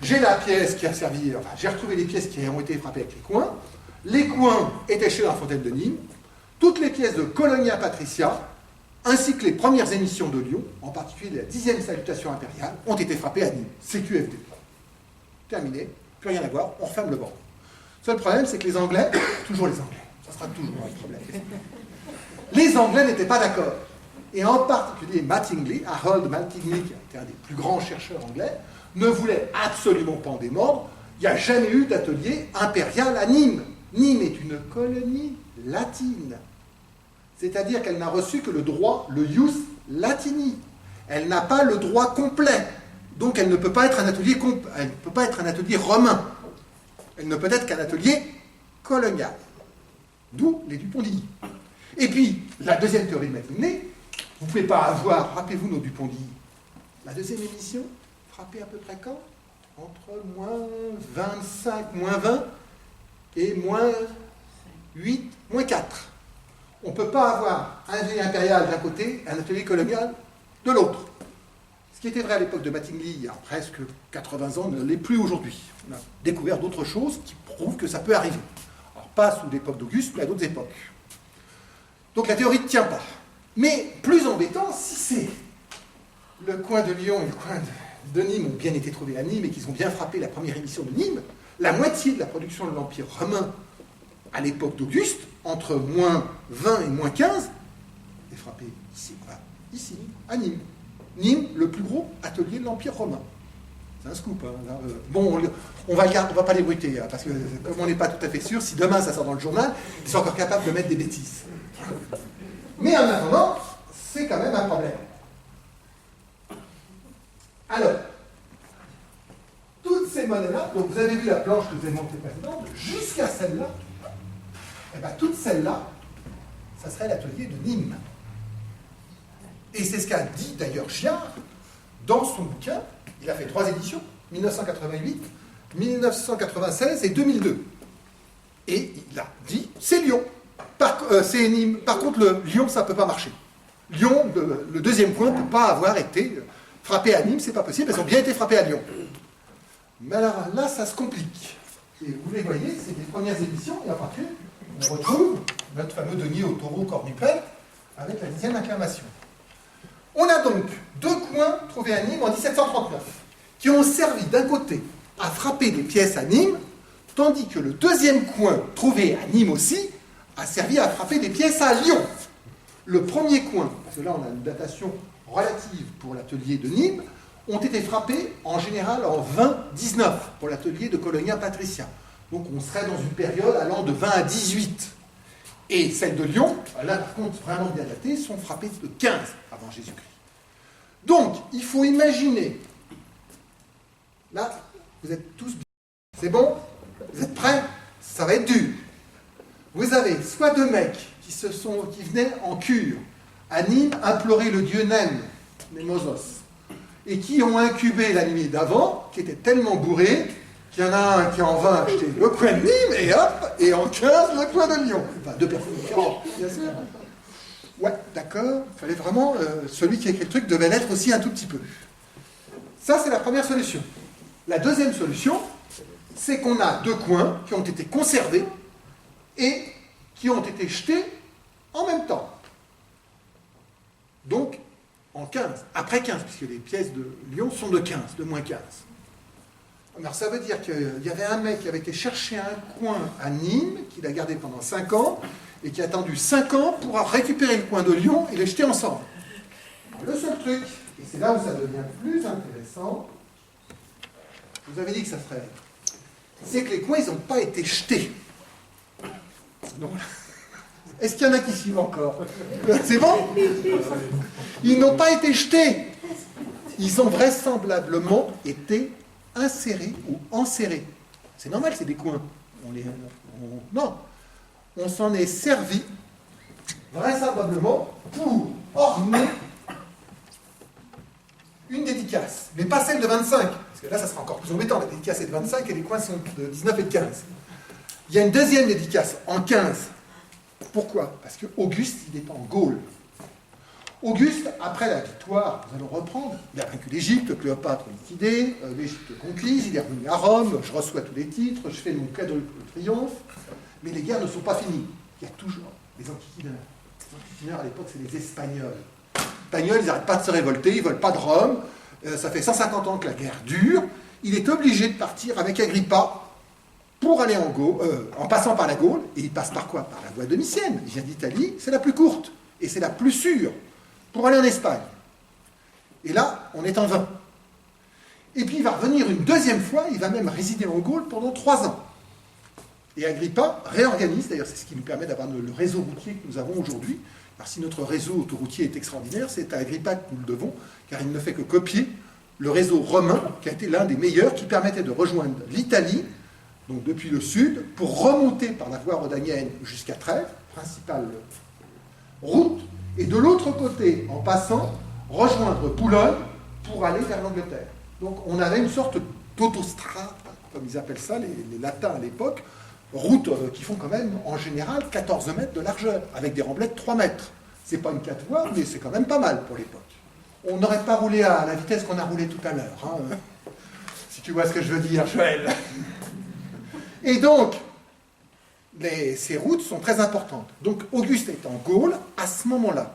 j'ai la pièce qui a servi, enfin, j'ai retrouvé les pièces qui ont été frappées avec les coins étaient chez la Fontaine de Nîmes, toutes les pièces de Colonia Patricia, ainsi que les premières émissions de Lyon, en particulier la 10e salutation impériale, ont été frappées à Nîmes. CQFD. Terminé, plus rien à voir, on referme le banc. Seul problème, c'est que les Anglais, toujours les Anglais, ça sera toujours un problème. Les Anglais n'étaient pas d'accord. Et en particulier Mattingly, Harold Mattingly, qui était un des plus grands chercheurs anglais, ne voulait absolument pas en démordre. Il n'y a jamais eu d'atelier impérial à Nîmes. Nîmes est une colonie latine. C'est-à-dire qu'elle n'a reçu que le droit, le ius latini. Elle n'a pas le droit complet. Donc elle ne peut pas être un atelier, elle ne peut pas être un atelier romain. Elle ne peut être qu'un atelier colonial. D'où les Dupont-Dilly. Et puis, la deuxième théorie de Mattingly, vous ne pouvez pas avoir, rappelez-vous nos Dupont-Dilly, la deuxième émission, frappée à peu près quand? Entre moins 25, moins 20 et moins 8, moins 4. On ne peut pas avoir un atelier impérial d'un côté et un atelier colonial de l'autre. Ce qui était vrai à l'époque de Mattingly, il y a presque 80 ans, ne l'est plus aujourd'hui. On a découvert d'autres choses qui prouvent que ça peut arriver. Alors, pas sous l'époque d'Auguste, mais à d'autres époques. Donc la théorie ne tient pas. Mais plus embêtant, si c'est le coin de Lyon et le coin de Nîmes ont bien été trouvés à Nîmes et qu'ils ont bien frappé la première émission de Nîmes, la moitié de la production de l'Empire romain à l'époque d'Auguste, entre moins 20 et moins 15, est frappée ici, voilà, ici, à Nîmes. Nîmes, le plus gros atelier de l'Empire romain. C'est un scoop. Hein, là, bon, on va pas l'ébruiter, hein, parce que comme on n'est pas tout à fait sûr, si demain ça sort dans le journal, ils sont encore capables de mettre des bêtises. Mais en attendant, c'est quand même un problème. Alors, toutes ces monnaies-là, donc vous avez vu la planche que je vous ai montrée précédente, jusqu'à celle-là, et bien toutes celles-là, ça serait l'atelier de Nîmes. Et c'est ce qu'a dit d'ailleurs Giard dans son bouquin. Il a fait 3 éditions, 1988, 1996 et 2002. Et il a dit, c'est Lyon. C'est Nîmes. Par contre, Lyon, ça ne peut pas marcher. Lyon, le deuxième coin, ne peut pas avoir été frappé à Nîmes, c'est pas possible, elles ont bien été frappées à Lyon. Mais alors là, ça se complique. Et vous les voyez, c'est les premières éditions, et en particulier, on retrouve notre fameux denier au taureau cornupel avec la 10e acclamation. On a donc 2 coins trouvés à Nîmes en 1739, qui ont servi d'un côté à frapper des pièces à Nîmes, tandis que le deuxième coin trouvé à Nîmes aussi a servi à frapper des pièces à Lyon. Le premier coin, parce que là on a une datation relative pour l'atelier de Nîmes, ont été frappés en général en 20-19 pour l'atelier de Colonia Patricia. Donc on serait dans une période allant de 20 à 18. Et celles de Lyon, là par contre vraiment bien datées, sont frappées de 15 avant Jésus-Christ. Donc il faut imaginer, là vous êtes tous bien, c'est bon? Vous êtes prêts? Ça va être dur. Vous avez soit 2 mecs qui venaient en cure à Nîmes implorer le dieu Nem, Nemosos, et qui ont incubé la nuit d'avant, qui était tellement bourré qu'il y en a un qui en 20 acheté le coin de Nîmes, et hop, et en 15 le coin de Lyon. Enfin, 2 personnes différentes, bien sûr. Ouais, d'accord, il fallait vraiment, celui qui a écrit le truc devait l'être aussi un tout petit peu. Ça, c'est la première solution. La deuxième solution, c'est qu'on a 2 coins qui ont été conservés et qui ont été jetés en même temps. Donc, en en 15, après 15, puisque les pièces de Lyon sont de 15, de moins 15. Alors ça veut dire qu'il y avait un mec qui avait été chercher un coin à Nîmes, qu'il a gardé pendant 5 ans, et qui a attendu 5 ans pour récupérer le coin de Lyon et les jeter ensemble. Le seul truc, et c'est là où ça devient plus intéressant, je vous avais dit que ça serait... c'est que les coins, ils n'ont pas été jetés. Donc, est-ce qu'il y en a qui suivent encore? C'est bon? Ils n'ont pas été jetés. Ils ont vraisemblablement été insérés ou enserrés. C'est normal, c'est des coins. Non. On s'en est servi vraisemblablement pour orner une dédicace. Mais pas celle de 25. Parce que là, ça sera encore plus embêtant. La dédicace est de 25 et les coins sont de 19 et de 15. Il y a une deuxième dédicace en 15. Pourquoi? Parce que Auguste, il est en Gaule. Auguste, après la victoire, nous allons reprendre, il a vaincu l'Égypte, Cléopâtre liquidée, l'Égypte conquise, il est revenu à Rome, je reçois tous les titres, je fais mon quadruple triomphe, mais les guerres ne sont pas finies. Il y a toujours les Antiquinaires. Les Antiquinaires, à l'époque, c'est les Espagnols. Les Espagnols, ils n'arrêtent pas de se révolter, ils ne veulent pas de Rome, ça fait 150 ans que la guerre dure, il est obligé de partir avec Agrippa pour aller en Gaule, en passant par la Gaule, et il passe par quoi? Par la voie domitienne. Il vient d'Italie, c'est la plus courte, et c'est la plus sûre, pour aller en Espagne. Et là, on est en 20. Et puis il va revenir une deuxième fois, il va même résider en Gaule pendant 3 ans. Et Agrippa réorganise, d'ailleurs c'est ce qui nous permet d'avoir le réseau routier que nous avons aujourd'hui. Alors si notre réseau autoroutier est extraordinaire, c'est à Agrippa que nous le devons, car il ne fait que copier le réseau romain, qui a été l'un des meilleurs, qui permettait de rejoindre l'Italie, donc depuis le sud, pour remonter par la voie rhodanienne jusqu'à Trèves, principale route, et de l'autre côté, en passant, rejoindre Boulogne pour aller vers l'Angleterre. Donc on avait une sorte d'autostrade, comme ils appellent ça, les latins à l'époque, routes qui font quand même, en général, 14 mètres de largeur, avec des remblais de 3 mètres. C'est pas une 4 voies, mais c'est quand même pas mal pour l'époque. On n'aurait pas roulé à la vitesse qu'on a roulé tout à l'heure, hein, si tu vois ce que je veux dire, Joël. Et donc, ces routes sont très importantes. Donc, Auguste est en Gaule à ce moment-là.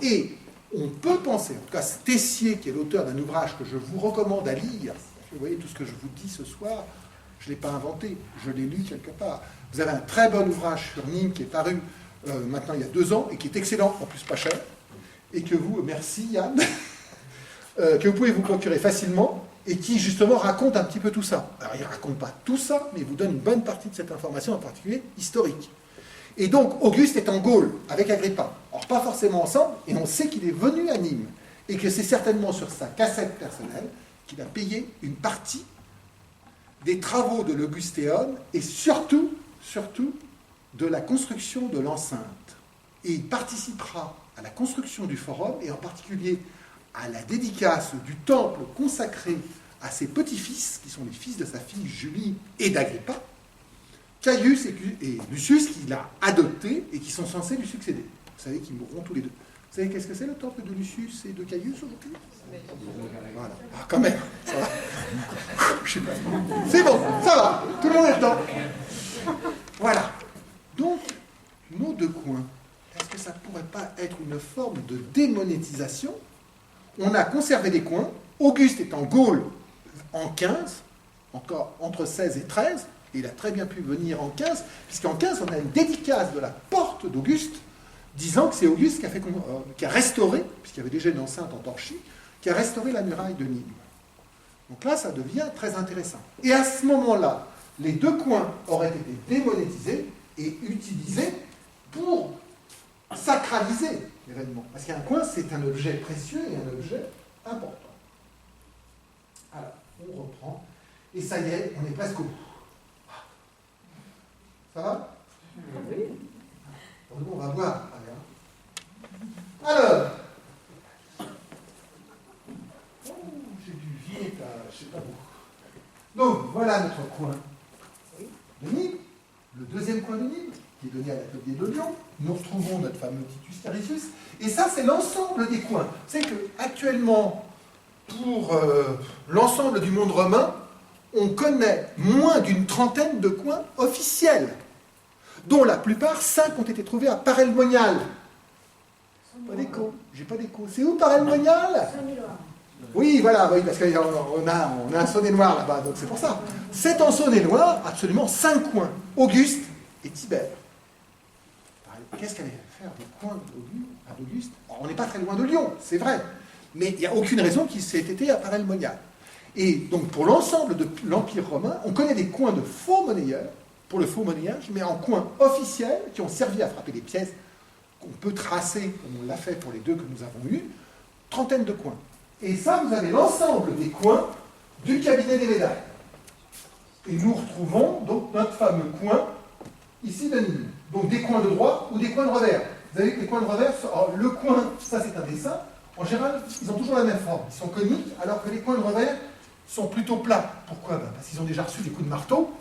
Et on peut penser, en tout cas, Tessier, qui est l'auteur d'un ouvrage que je vous recommande à lire, vous voyez, tout ce que je vous dis ce soir, je ne l'ai pas inventé, je l'ai lu quelque part. Vous avez un très bon ouvrage sur Nîmes qui est paru maintenant il y a 2 ans et qui est excellent, en plus pas cher, et que vous, merci Yann, que vous pouvez vous procurer facilement, et qui justement raconte un petit peu tout ça. Alors il ne raconte pas tout ça, mais il vous donne une bonne partie de cette information, en particulier historique. Et donc Auguste est en Gaule avec Agrippa. Alors pas forcément ensemble, et on sait qu'il est venu à Nîmes, et que c'est certainement sur sa cassette personnelle qu'il a payé une partie des travaux de l'Augustéon, et surtout de la construction de l'enceinte. Et il participera à la construction du forum, et en particulier à la dédicace du temple consacré à ses petits-fils, qui sont les fils de sa fille Julie et d'Agrippa, Caius et Lucius, qu'il a adoptés et qui sont censés lui succéder. Vous savez qu'ils mourront tous les deux. Vous savez qu'est-ce que c'est le temple de Lucius et de Caius aujourd'hui? Voilà. Ah, quand même, ça va. Je sais pas. C'est bon, ça va. Tout le monde est dedans. Voilà. Donc, nos 2 coins, est-ce que ça ne pourrait pas être une forme de démonétisation? On a conservé des coins. Auguste est en Gaule en 15, encore entre 16 et 13, et il a très bien pu venir en 15, puisqu'en 15, on a une dédicace de la porte d'Auguste, disant que c'est Auguste qui a restauré, puisqu'il y avait déjà une enceinte en torchis, qui a restauré la muraille de Nîmes. Donc là, ça devient très intéressant. Et à ce moment-là, les 2 coins auraient été démonétisés et utilisés pour sacraliser l'événement. Parce qu'un coin, c'est un objet précieux et un objet important. Alors, on reprend. Et ça y est, on est presque au bout. Ça va? Oui. On va voir. Alors, j'ai du vieillage, je ne sais pas où. Donc, voilà notre coin de Nîmes, le 2e coin de Nîmes, qui est donné à l'atelier de Lyon. Nous retrouvons notre fameux Titus Caricius. Et ça, c'est l'ensemble des coins. C'est qu'actuellement, pour l'ensemble du monde romain, on connaît moins d'une trentaine de coins officiels, dont la plupart, 5 ont été trouvés à Paray-le-Monial. Vous voyez, d'écho. J'ai pas d'écho. C'est où Paray le Monial? Oui, voilà, oui, parce qu'on a un Saône-et-Loire là-bas, donc c'est pour ça. C'est en Saône-et-Loire, absolument 5 coins. Auguste et Tibère. Qu'est-ce qu'elle allait faire des coins d'Auguste? On n'est pas très loin de Lyon, c'est vrai. Mais il n'y a aucune raison qu'il s'ait été à Paray le Monial. Et donc pour l'ensemble de l'Empire romain, on connaît des coins de faux monnayeurs, pour le faux monnayage, mais en coins officiels qui ont servi à frapper les pièces qu'on peut tracer, comme on l'a fait pour les deux que nous avons eus, trentaine de coins. Et ça, vous avez l'ensemble des coins du cabinet des médailles. Et nous retrouvons donc notre fameux coin ici de Nîmes. Donc des coins de droit ou des coins de revers. Vous avez que les coins de revers, le coin, ça c'est un dessin, en général, ils ont toujours la même forme. Ils sont coniques, alors que les coins de revers sont plutôt plats. Pourquoi? Parce qu'ils ont déjà reçu des coups de marteau,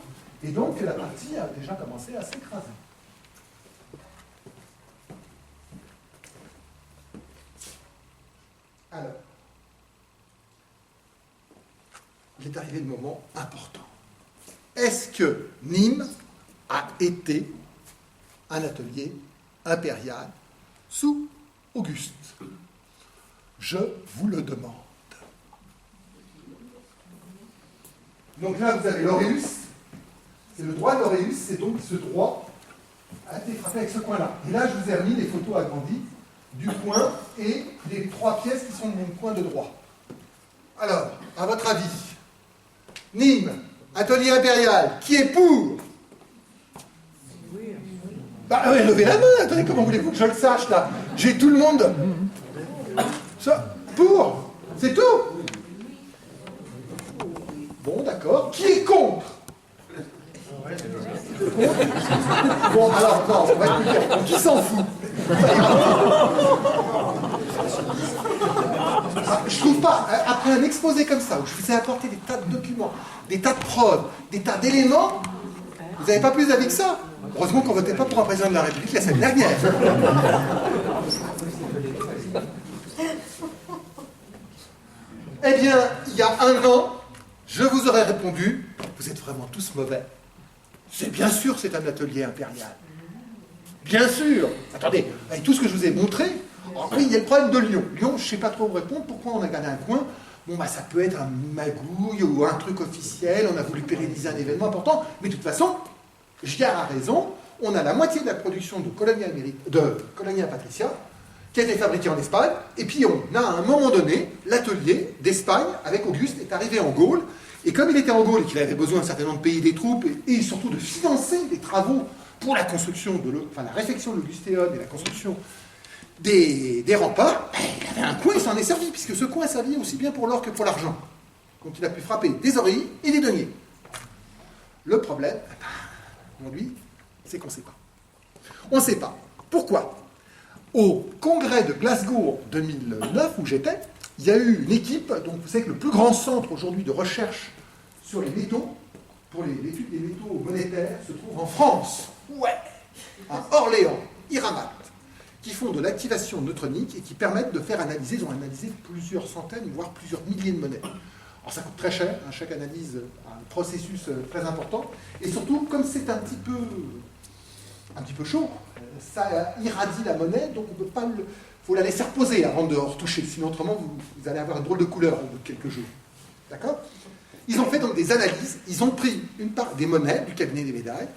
et donc la partie a déjà commencé à s'écraser. Alors, il est arrivé le moment important. Est-ce que Nîmes a été un atelier impérial sous Auguste? Je vous le demande. Donc là, vous avez l'auréus. C'est le droit de l'auréus, c'est donc ce droit a été frappé avec ce coin-là. Et là, je vous ai remis les photos agrandies du coin et les 3 pièces qui sont de mon coin de droit. Alors, à votre avis, Nîmes, atelier impérial, qui est pour? Bah oui, levez la main, attendez, comment voulez-vous que je le sache là? J'ai tout le monde. Ça, pour? C'est tout? Bon, d'accord. Qui est contre? Bon, alors, non, on va être plus clair. Qui s'en fout? Je trouve pas, après un exposé comme ça, où je vous ai apporté des tas de documents, des tas de preuves, des tas d'éléments, vous n'avez pas plus d'avis que ça? Heureusement qu'on ne votait pas pour un président de la République la semaine dernière. Eh bien, il y a un an, je vous aurais répondu, vous êtes vraiment tous mauvais. C'est bien sûr, c'est un atelier impérial. Bien sûr. Attendez, avec tout ce que je vous ai montré, oui, il y a le problème de Lyon. Lyon, je ne sais pas trop vous répondre. Pourquoi on a gardé un coin? Bon, bah, ça peut être un magouille ou un truc officiel. On a voulu pérenniser un événement important. Mais de toute façon, Giard a raison. On a la moitié de la production de Colonia Patricia qui a été fabriquée en Espagne. Et puis, on a à un moment donné, l'atelier d'Espagne avec Auguste est arrivé en Gaule. Et comme il était en Gaule et qu'il avait besoin certainement de payer des troupes et surtout de financer des travaux pour la construction la réfection de l'Augustéon et la construction des remparts, il avait un coin, il s'en est servi, puisque ce coin servait aussi bien pour l'or que pour l'argent. Donc il a pu frapper des oreilles et des deniers. Le problème, aujourd'hui, c'est qu'on ne sait pas. On ne sait pas. Pourquoi? Au congrès de Glasgow 2009, où j'étais, il y a eu une équipe, donc vous savez que le plus grand centre aujourd'hui de recherche sur les métaux, pour l'étude des métaux monétaires, se trouve en France. Ouais, à Orléans, Iramat, qui font de l'activation neutronique et qui permettent de faire analyser, ils ont analysé plusieurs centaines, voire plusieurs milliers de monnaies. Alors ça coûte très cher, hein, chaque analyse a un processus très important, et surtout, comme c'est un petit peu chaud, ça irradie la monnaie, donc on peut pas le... faut la laisser reposer avant de retoucher, sinon autrement vous allez avoir une drôle de couleur au bout de quelques jours. D'accord? Ils ont fait donc des analyses, ils ont pris une part des monnaies du cabinet des médailles,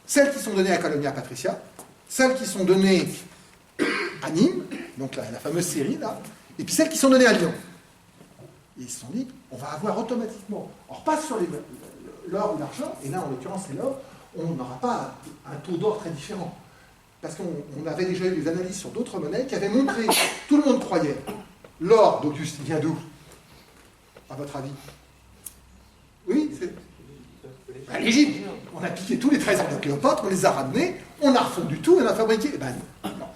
celles qui sont données à Colonia Patricia, celles qui sont données à Nîmes, donc la fameuse série là, et puis celles qui sont données à Lyon. Et ils se sont dit, on va avoir automatiquement, on repasse sur l'or ou l'argent, et là en l'occurrence c'est l'or, on n'aura pas un taux d'or très différent. Parce qu'on avait déjà eu des analyses sur d'autres monnaies qui avaient montré, tout le monde croyait, l'or d'Auguste vient d'où? À votre avis? Oui, c'est... l'Égypte. On a piqué tous les trésors de Cléopâtre, on les a ramenés, on a refondu tout, on a fabriqué... Ben non.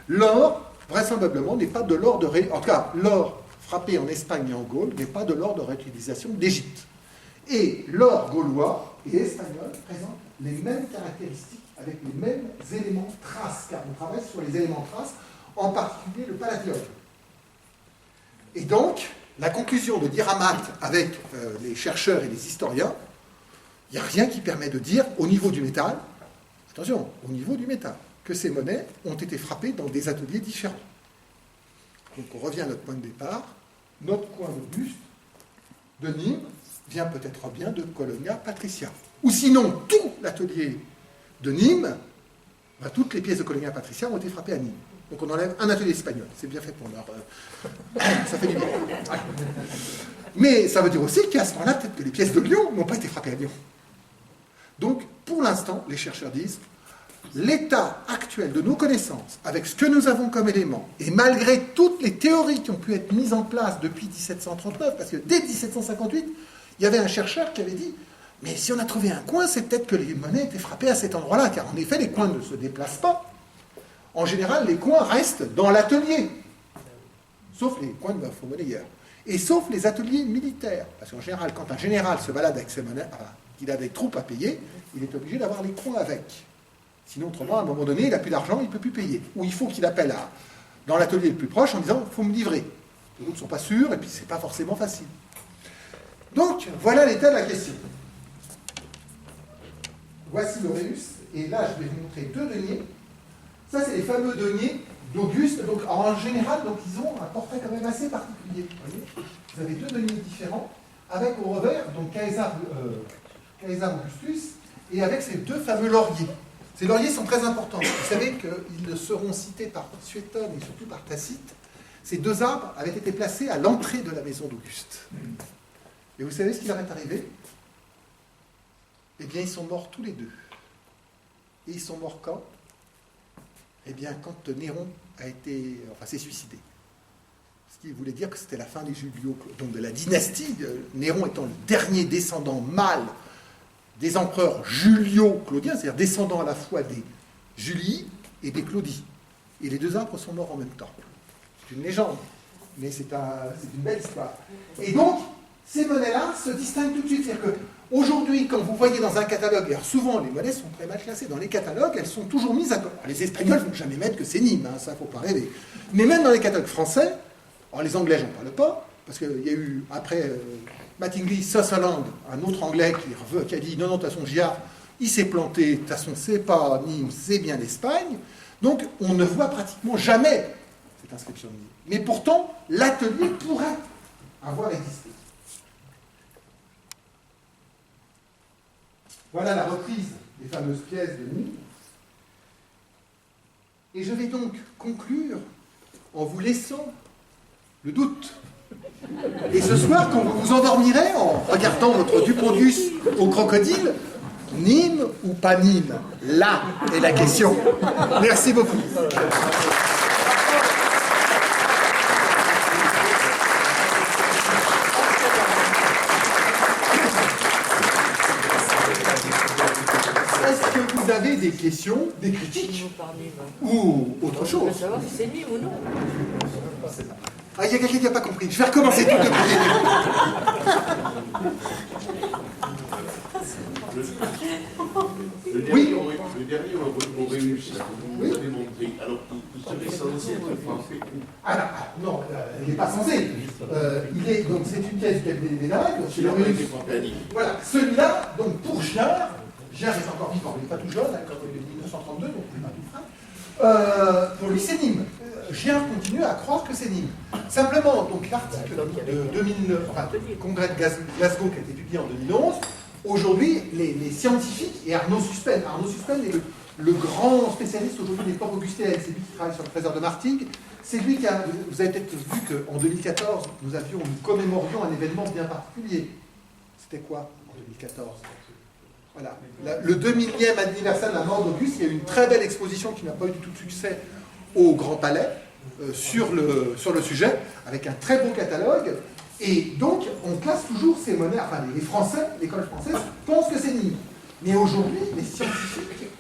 L'or, vraisemblablement, n'est pas de l'or de... En tout cas, l'or frappé en Espagne et en Gaule n'est pas de l'or de réutilisation d'Égypte. Et l'or gaulois et espagnol présentent les mêmes caractéristiques avec les mêmes éléments traces, car on travaille sur les éléments traces, en particulier le palladium. Et donc, la conclusion de Diramat avec les chercheurs et les historiens, il n'y a rien qui permet de dire, au niveau du métal, attention, au niveau du métal, que ces monnaies ont été frappées dans des ateliers différents. Donc on revient à notre point de départ. Notre coin d'Auguste, de Nîmes, vient peut-être bien de Colonia Patricia. Ou sinon, tout l'atelier de Nîmes, toutes les pièces de Colonia Patricia ont été frappées à Nîmes. Donc on enlève un atelier espagnol. C'est bien fait pour leur... ça fait du bien. Ouais. Mais ça veut dire aussi qu'à ce moment-là, peut-être que les pièces de Lyon n'ont pas été frappées à Lyon. Donc, pour l'instant, les chercheurs disent, l'état actuel de nos connaissances, avec ce que nous avons comme éléments, et malgré toutes les théories qui ont pu être mises en place depuis 1739, parce que dès 1758, il y avait un chercheur qui avait dit, mais si on a trouvé un coin, c'est peut-être que les monnaies étaient frappées à cet endroit-là, car en effet, les coins ne se déplacent pas. En général, les coins restent dans l'atelier, sauf les coins de faux monnayeurs, et sauf les ateliers militaires, parce qu'en général, quand un général se balade avec ses monnaies, qu'il a des troupes à payer, il est obligé d'avoir les coins avec. Sinon, autrement, à un moment donné, il n'a plus d'argent, il ne peut plus payer. Ou il faut qu'il appelle dans l'atelier le plus proche en disant « il faut me livrer ». Les autres ne sont pas sûrs, et puis ce n'est pas forcément facile. Donc, voilà l'état de la question. Voici l'Auréus, et là, je vais vous montrer deux deniers. Ça, c'est les fameux deniers d'Auguste. Donc, en général, donc, ils ont un portrait quand même assez particulier. Vous avez deux deniers différents, avec au revers, donc Caesar Augustus, et avec ces deux fameux lauriers. Ces lauriers sont très importants. Vous savez qu'ils seront cités par Suétone et surtout par Tacite. Ces deux arbres avaient été placés à l'entrée de la maison d'Auguste. Et vous savez ce qui leur est arrivé? Eh bien, ils sont morts tous les deux. Et ils sont morts quand? Eh bien, quand Néron s'est suicidé. Ce qui voulait dire que c'était la fin des Julio, donc de la dynastie, Néron étant le dernier descendant mâle des empereurs Julio-Claudiens, c'est-à-dire descendant à la fois des Julii et des Claudii. Et les deux arbres sont morts en même temps. C'est une légende, mais c'est une belle histoire. Et donc, ces monnaies-là se distinguent tout de suite. C'est-à-dire qu'aujourd'hui, quand vous voyez dans un catalogue, alors souvent les monnaies sont très mal classées, dans les catalogues, elles sont toujours mises à... Les Espagnols ne vont jamais mettre que c'est Nîmes, ça, il ne faut pas rêver. Mais même dans les catalogues français, alors les Anglais, j'en parle pas, parce qu'il y a eu, après Mattingly, Sutherland, un autre Anglais qui a dit, non, de toute façon, Giard, il s'est planté, de toute façon, c'est pas Nîmes, c'est bien l'Espagne. Donc, on ne voit pratiquement jamais cette inscription de Nîmes. Mais pourtant, l'atelier pourrait avoir existé. Voilà la reprise des fameuses pièces de Nîmes. Et je vais donc conclure en vous laissant le doute. Et ce soir, quand vous vous endormirez en regardant votre Dupondius au crocodile, Nîmes ou pas Nîmes? Là est la question. Merci beaucoup. Est-ce que vous avez des questions, des critiques ou autre chose? On veut savoir si c'est Nîmes ou non. Ah, il y a quelqu'un qui n'a pas compris. Je vais recommencer tout depuis le début. Oui. Le dernier Auréus, vous avez montré, alors il serait censé être français. Ah non, il n'est pas censé. Donc c'est une pièce du cabinet des médailles. Voilà, celui-là, donc pour Giard est encore vivant, il n'est pas tout jeune, il est 1932, donc il n'est pas tout frais. Pour lui, c'est Nîmes. Giard continue à croire que c'est Nîmes. Simplement, donc l'article de 2009, congrès de Glasgow qui a été publié en 2011, aujourd'hui, les scientifiques, et Arnaud Suspenne est le grand spécialiste aujourd'hui des ports augustéens, c'est lui qui travaille sur le trésor de Martigues, c'est lui qui a, vous avez peut-être vu qu'en 2014, nous commémorions un événement bien particulier. C'était quoi en 2014 ? Voilà. Le 2000e anniversaire de la mort d'Auguste, il y a eu une très belle exposition qui n'a pas eu du tout de succès au Grand Palais sur le sujet, avec un très beau catalogue. Et donc, on classe toujours ces monnaies, enfin les Français, l'école française, pensent que c'est Nîmes. Mais aujourd'hui, les scientifiques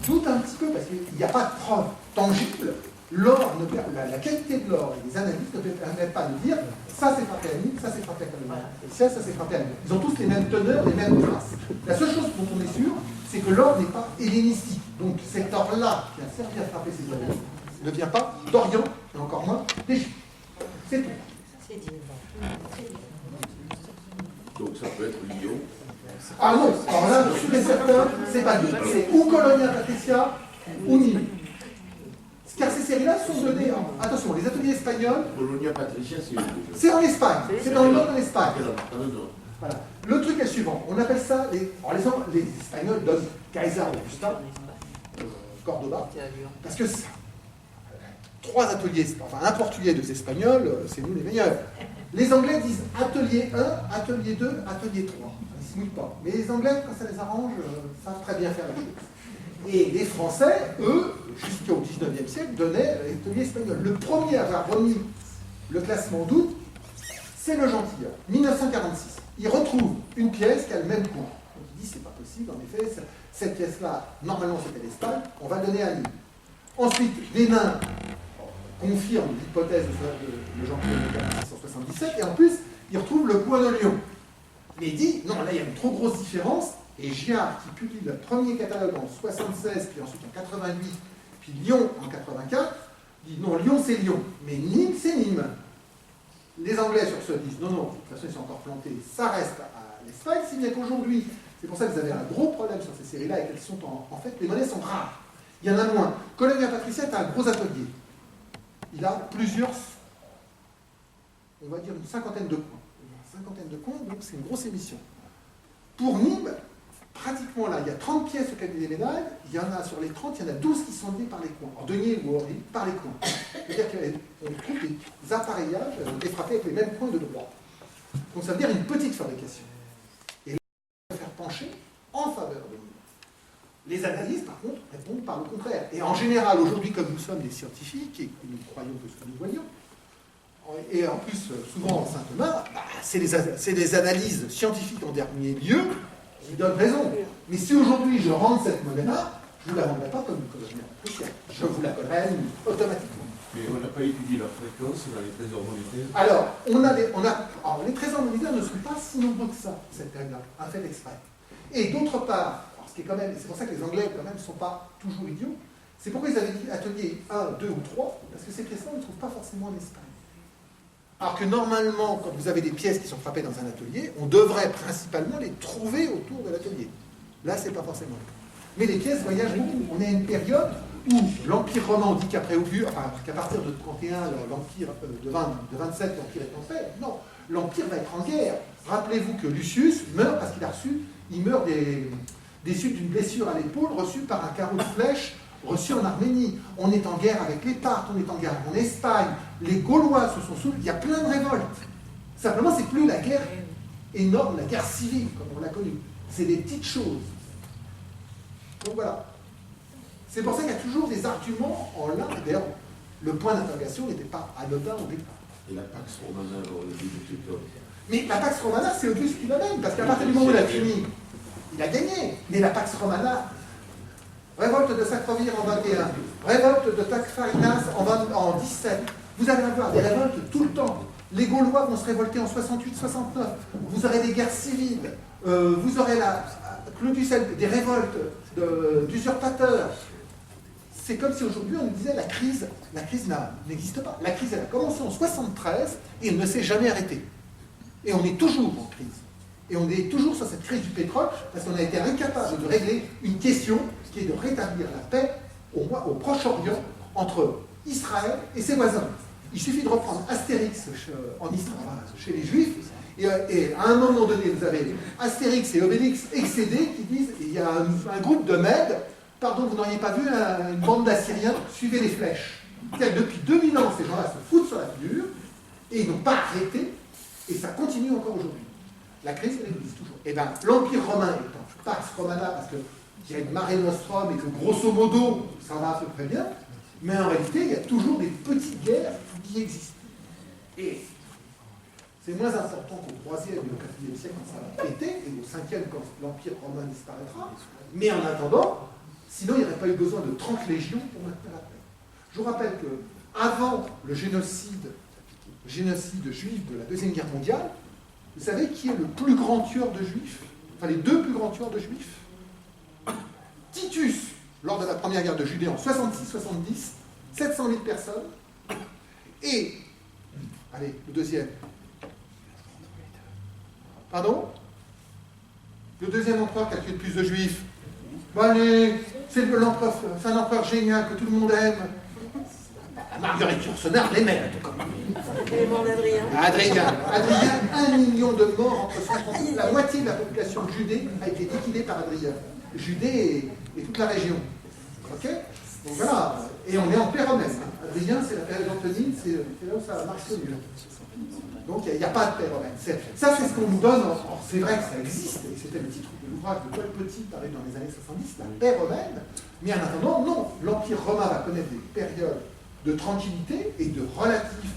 doutent un petit peu, parce qu'il n'y a pas de preuve tangible. L'or, la qualité de l'or et les analyses ne permettent pas de dire ça c'est frappé à Nîmes, ça c'est frappé à Colmar, et ça c'est frappé à Nîmes. Ils ont tous les mêmes teneurs, les mêmes traces. La seule chose dont on est sûr, c'est que l'or n'est pas hellénistique. Donc cet or-là qui a servi à frapper ces années ne vient pas d'Orient, et encore moins d'Égypte. C'est tout. Donc ça peut être Lyon. Ah non, alors là, je suis certain, c'est pas Nîmes. C'est ou Colonia Patricia ou Nîmes. Car ces séries-là sont données en attention, les ateliers espagnols, Colonia Patricia, c'est où déjà? c'est en Espagne, c'est dans le nord de l'Espagne. Dans le nord. Voilà. Le truc est le suivant, on appelle ça, les Espagnols donnent Kaiser Augusta, Cordoba, parce que ça, 3 ateliers, enfin un portugais, 2 espagnols, c'est nous les meilleurs. Les Anglais disent atelier 1, atelier 2, atelier 3. Ils ne se mouillent pas. Mais les Anglais, quand ça les arrange, savent très bien faire la chose. Et les Français, eux, jusqu'au 19e siècle, donnaient l'atelier espagnol. Le premier à avoir remis le classement d'août, c'est le Gentilhomme, 1946. Il retrouve une pièce qui a le même coût. Donc il dit, c'est pas possible, en effet, cette pièce-là, normalement c'était l'Espagne, on va le donner à Nîmes. Ensuite, les nains confirment l'hypothèse de Jean-Pierre de 1677, et en plus, il retrouve le point de Lyon. Mais il dit, non, là, il y a une trop grosse différence, et Giard, qui publie le premier catalogue en 76, puis ensuite en 88, puis Lyon en 84, dit, non, Lyon, c'est Lyon, mais Nîmes, c'est Nîmes. Les Anglais, sur ce, disent, non, non, de toute façon, ils sont encore plantés, ça reste à l'Espagne, si bien qu'aujourd'hui, c'est pour ça que vous avez un gros problème sur ces séries-là, et qu'elles sont, en fait, les monnaies sont rares. Il y en a moins. Colonia Patricia est un gros atelier. Il a plusieurs, on va dire une cinquantaine de coins. Une cinquantaine de coins, donc c'est une grosse émission. Pour Nîmes, pratiquement là, il y a 30 pièces au cabinet des médailles, il y en a sur les 30, il y en a 12 qui sont liées par les coins, en denier ou hors par les coins. C'est-à-dire qu'on trouve des appareillages défrappés avec les mêmes coins de droit. Donc ça veut dire une petite fabrication. Et là, on va faire pencher en faveur de Nîmes. Les analyses, par contre, répondent par le contraire. Et en général, aujourd'hui, comme nous sommes des scientifiques et que nous croyons que ce que nous voyons, et en plus, souvent en Saint-Thomas, c'est les analyses scientifiques en dernier lieu qui donnent raison. Mais si aujourd'hui je rende cette monnaie-là, je ne vous la rendrai pas comme une colonie spéciale. Je vous la collerai automatiquement. Mais on n'a pas étudié la fréquence dans les trésors monétaires. Alors, les trésors monétaires ne sont pas si nombreux que ça, cette période-là, un fait exprès. Et d'autre part, c'est pour ça que les Anglais, quand même, ne sont pas toujours idiots. C'est pourquoi ils avaient dit atelier 1, 2 ou 3, parce que ces pièces-là, on ne les trouve pas forcément en Espagne. Alors que normalement, quand vous avez des pièces qui sont frappées dans un atelier, on devrait principalement les trouver autour de l'atelier. Là, ce n'est pas forcément le cas. Mais les pièces voyagent beaucoup. On est à une période où l'Empire romain, on dit qu'à partir de 31, l'Empire de 27, l'Empire est en paix. Non, l'Empire va être en guerre. Rappelez-vous que Lucius meurt parce qu'il meurt des suites d'une blessure à l'épaule reçue par un carreau de flèche reçu en Arménie. On est en guerre avec les Parthes, on est en guerre en Espagne, les Gaulois se sont soulevés, il y a plein de révoltes. Simplement, c'est plus la guerre énorme, la guerre civile, comme on l'a connue. C'est des petites choses. Donc voilà. C'est pour ça qu'il y a toujours des arguments en l'un. D'ailleurs, le point d'interrogation n'était pas anodin au départ. Et la Pax Romana, alors, le but de Teuton. Mais la Pax Romana, c'est Auguste qui l'amène, parce qu'à partir du moment où il a fini, il a gagné. Mais la Pax Romana, révolte de Sacrovir en 21, révolte de Tacfarinas en 17. Vous allez avoir des révoltes tout le temps. Les Gaulois vont se révolter en 68-69. Vous aurez des guerres civiles. Vous aurez des révoltes d'usurpateurs. C'est comme si aujourd'hui on nous disait la crise n'existe pas. La crise, elle a commencé en 73 et elle ne s'est jamais arrêtée. Et on est toujours en crise. Et on est toujours sur cette crise du pétrole parce qu'on a été incapable de régler une question qui est de rétablir la paix au Proche-Orient entre Israël et ses voisins. Il suffit de reprendre Astérix en Israël, chez les Juifs, et à un moment donné, vous avez Astérix et Obélix excédés qui disent il y a un groupe de Mèdes, pardon, vous n'auriez pas vu une bande d'Assyriens, suivez les flèches. Depuis 2000 ans, ces gens-là se foutent sur la figure, et ils n'ont pas arrêté, et ça continue encore aujourd'hui. La crise, elle existe toujours. Et bien, l'Empire romain est en Pax Romana, parce qu'il y a une Mare Nostrum, et que grosso modo, ça va à peu près bien, mais en réalité, il y a toujours des petites guerres qui existent. Et c'est moins important qu'au 3e et au 4e siècle quand ça va péter, et au 5e quand l'Empire romain disparaîtra. Mais en attendant, sinon il n'y aurait pas eu besoin de 30 légions pour maintenir la paix. Je vous rappelle qu'avant le génocide juif de la Deuxième Guerre mondiale, vous savez qui est le plus grand tueur de juifs? Enfin, les deux plus grands tueurs de juifs? Titus, lors de la première guerre de Judée en 66-70, 700 000 personnes. Et, allez, le deuxième. Pardon? Le deuxième empereur qui a tué le plus de juifs. Bon allez, c'est un empereur génial que tout le monde aime. Marguerite Yourcenar l'aimait, tout comme Et le mort d'Adrien. Adrien, 1 million de morts entre 130. La moitié de la population de Judée a été liquidée par Adrien. Judée et toute la région. Ok? Donc voilà. Et on est en paix romaine. Adrien, c'est la période d'Antonine, c'est là où ça marche le mieux. Donc il n'y a pas de paix romaine. Ça, c'est ce qu'on nous donne. C'est vrai que ça existe, et c'était le titre de l'ouvrage de Paul Petit, paru dans les années 70, la paix romaine. Mais en attendant, non. L'Empire romain va connaître des périodes de tranquillité et de relative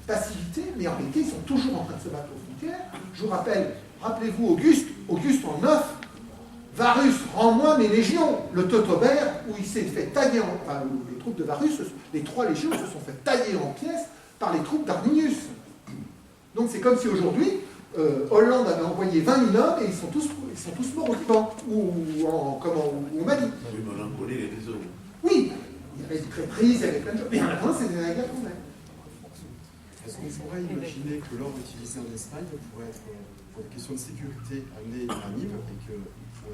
passivité, mais en réalité, ils sont toujours en train de se battre aux frontières. Je vous rappelle, rappelez-vous Auguste en 9, Varus rend moins mes légions. Le Teutober, où il s'est fait tailler où les troupes de Varus, les 3 légions se sont fait tailler en pièces par les troupes d'Arminius. Donc c'est comme si aujourd'hui, Hollande avait envoyé 20 000 hommes et ils sont tous morts au Liban ou au Mali. Oui, mais on en connaît les raisons. Oui, il y avait des traîtrises, il y avait plein de choses. Mais en attendant, c'est des guerres quand même. Est-ce qu'on pourrait imaginer que l'ordre utilisé en Espagne pourrait être, pour des questions de sécurité, amené à Nîmes et que...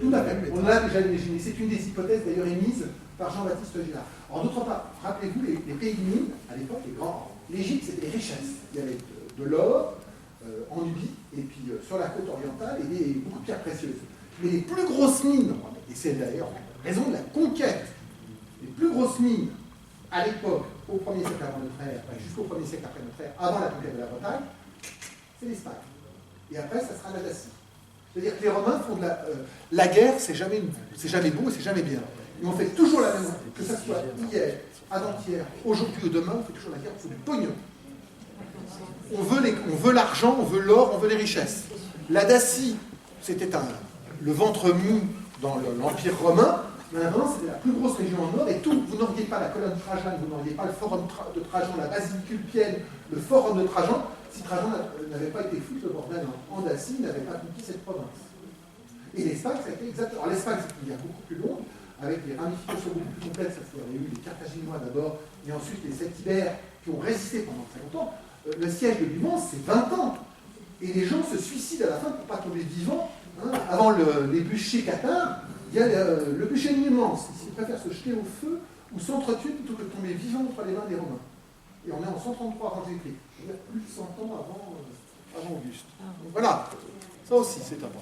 Tout à fait, on l'a déjà imaginé. C'est une des hypothèses d'ailleurs émises par Jean-Baptiste Gérard. En d'autre part, rappelez-vous, les pays de Nîmes, à l'époque, les grands, l'Égypte, c'était des richesses. Il y avait de l'or en Nubie, et puis sur la côte orientale, et beaucoup de pierres précieuses. Mais les plus grosses mines, et c'est d'ailleurs raison de la conquête, les plus grosses mines à l'époque, au 1er siècle avant notre ère, jusqu'au 1er siècle après notre ère, avant la conquête de la Bretagne, c'est l'Espagne. Et après, ça sera la Dacie. C'est-à-dire que les Romains font de la guerre, c'est jamais beau et c'est jamais bien. Et on fait toujours la même chose, que ce soit hier, avant-hier, aujourd'hui ou demain, on fait toujours la guerre pour du pognon. On veut l'argent, on veut l'or, on veut les richesses. La Dacie, c'était le ventre mou dans l'Empire romain, mais avant, c'était la plus grosse région en or, et tout, vous n'auriez pas la colonne Trajane, vous n'auriez pas le forum de Trajan, la basilique Ulpienne, le forum de Trajan, si Trajan n'avait pas été foutu le bordel en Dacie, il n'avait pas conquis cette province. Et l'Espagne, ça a été exactement. Alors l'Espagne, c'est une guerre beaucoup plus longue, avec des ramifications beaucoup plus complexes. Il y a eu les Carthaginois d'abord, et ensuite les Celtibères qui ont résisté pendant 50 ans. Le siège de Byzance, c'est 20 ans. Et les gens se suicident à la fin pour ne pas tomber vivants. Hein. Avant les bûchers cathares, il y a le bûcher de Numance. Ils préfèrent se jeter au feu ou s'entretuer plutôt que de tomber vivants entre les mains des Romains. Et on est en 133 avant Jésus-Christ. Il y a plus de 100 ans avant Auguste. Donc voilà, ça aussi c'est important.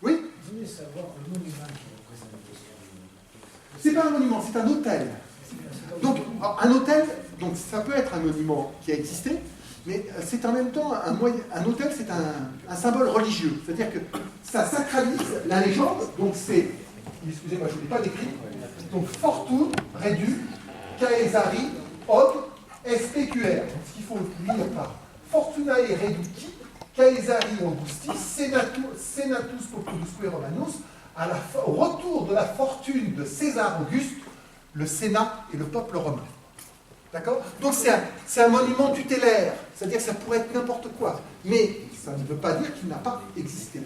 Oui? Je voulais savoir le monument qui représente. C'est pas un monument, c'est un hôtel. Donc un hôtel, donc ça peut être un monument qui a existé, mais c'est en même temps un hôtel, c'est un symbole religieux. C'est-à-dire que ça sacralise la légende. Donc c'est, excusez-moi, je ne l'ai pas décrit. Donc Fortune, Redu, Caesari, Hoc, SPQR. Ce qu'il faut lire par Fortunae Reduci, Caesari Augustis, Senatus Populusque Romanus, au retour de la fortune de César Auguste, le Sénat et le peuple romain. D'accord? Donc c'est un monument tutélaire, c'est-à-dire que ça pourrait être n'importe quoi, mais ça ne veut pas dire qu'il n'a pas existé.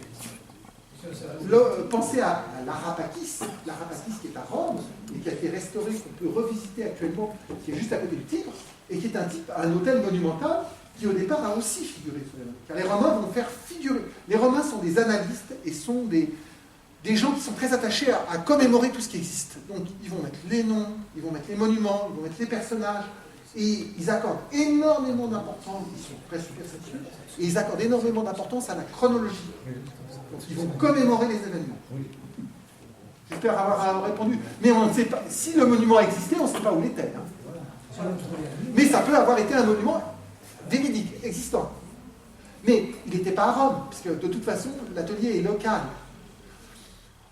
Pensez à l'Arapakis qui est à Rome, et qui a été restauré, qu'on peut revisiter actuellement, qui est juste à côté du Tibre, et qui est un hôtel monumental qui au départ a aussi figuré sur les mains. Car les Romains vont faire figurer. Les Romains sont des analystes et sont des gens qui sont très attachés à commémorer tout ce qui existe. Donc ils vont mettre les noms, ils vont mettre les monuments, ils vont mettre les personnages, et ils accordent énormément d'importance, ils sont très super satisfaits, et ils accordent énormément d'importance à la chronologie. Donc ils vont commémorer les événements. J'espère avoir répondu. Mais on ne sait pas, si le monument existait, on ne sait pas où il était. Hein. Mais ça peut avoir été un monument véridique, existant. Mais il n'était pas à Rome, puisque de toute façon, l'atelier est local.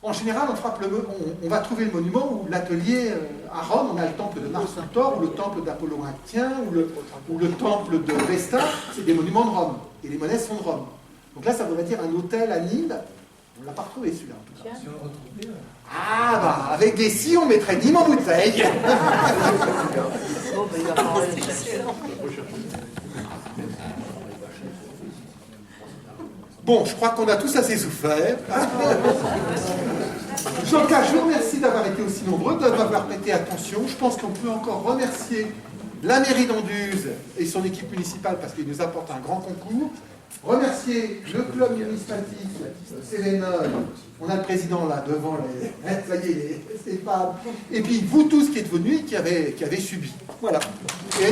En général, on va trouver le monument où l'atelier, à Rome, on a le temple de Mars Centaure, ou le temple d'Apollon Actien, ou le temple de Vesta, c'est des monuments de Rome. Et les monnaies sont de Rome. Donc là, ça voudrait dire un hôtel à Nîmes. On ne l'a pas retrouvé celui-là, en tout cas. Ah, bah, avec des si, on mettrait Nîmes en bouteille. Bon, il va falloir le chercher. Bon, je crois qu'on a tous assez souffert. Jean-Claude, je vous remercie d'avoir été aussi nombreux, d'avoir prêté attention. Je pense qu'on peut encore remercier la mairie d'Anduze et son équipe municipale parce qu'ils nous apportent un grand concours. remercier le club municipalique Cévenol. On a le président là devant les. Ça y est, c'est pas. Et puis vous tous qui êtes venus et qui avez subi. Voilà. Et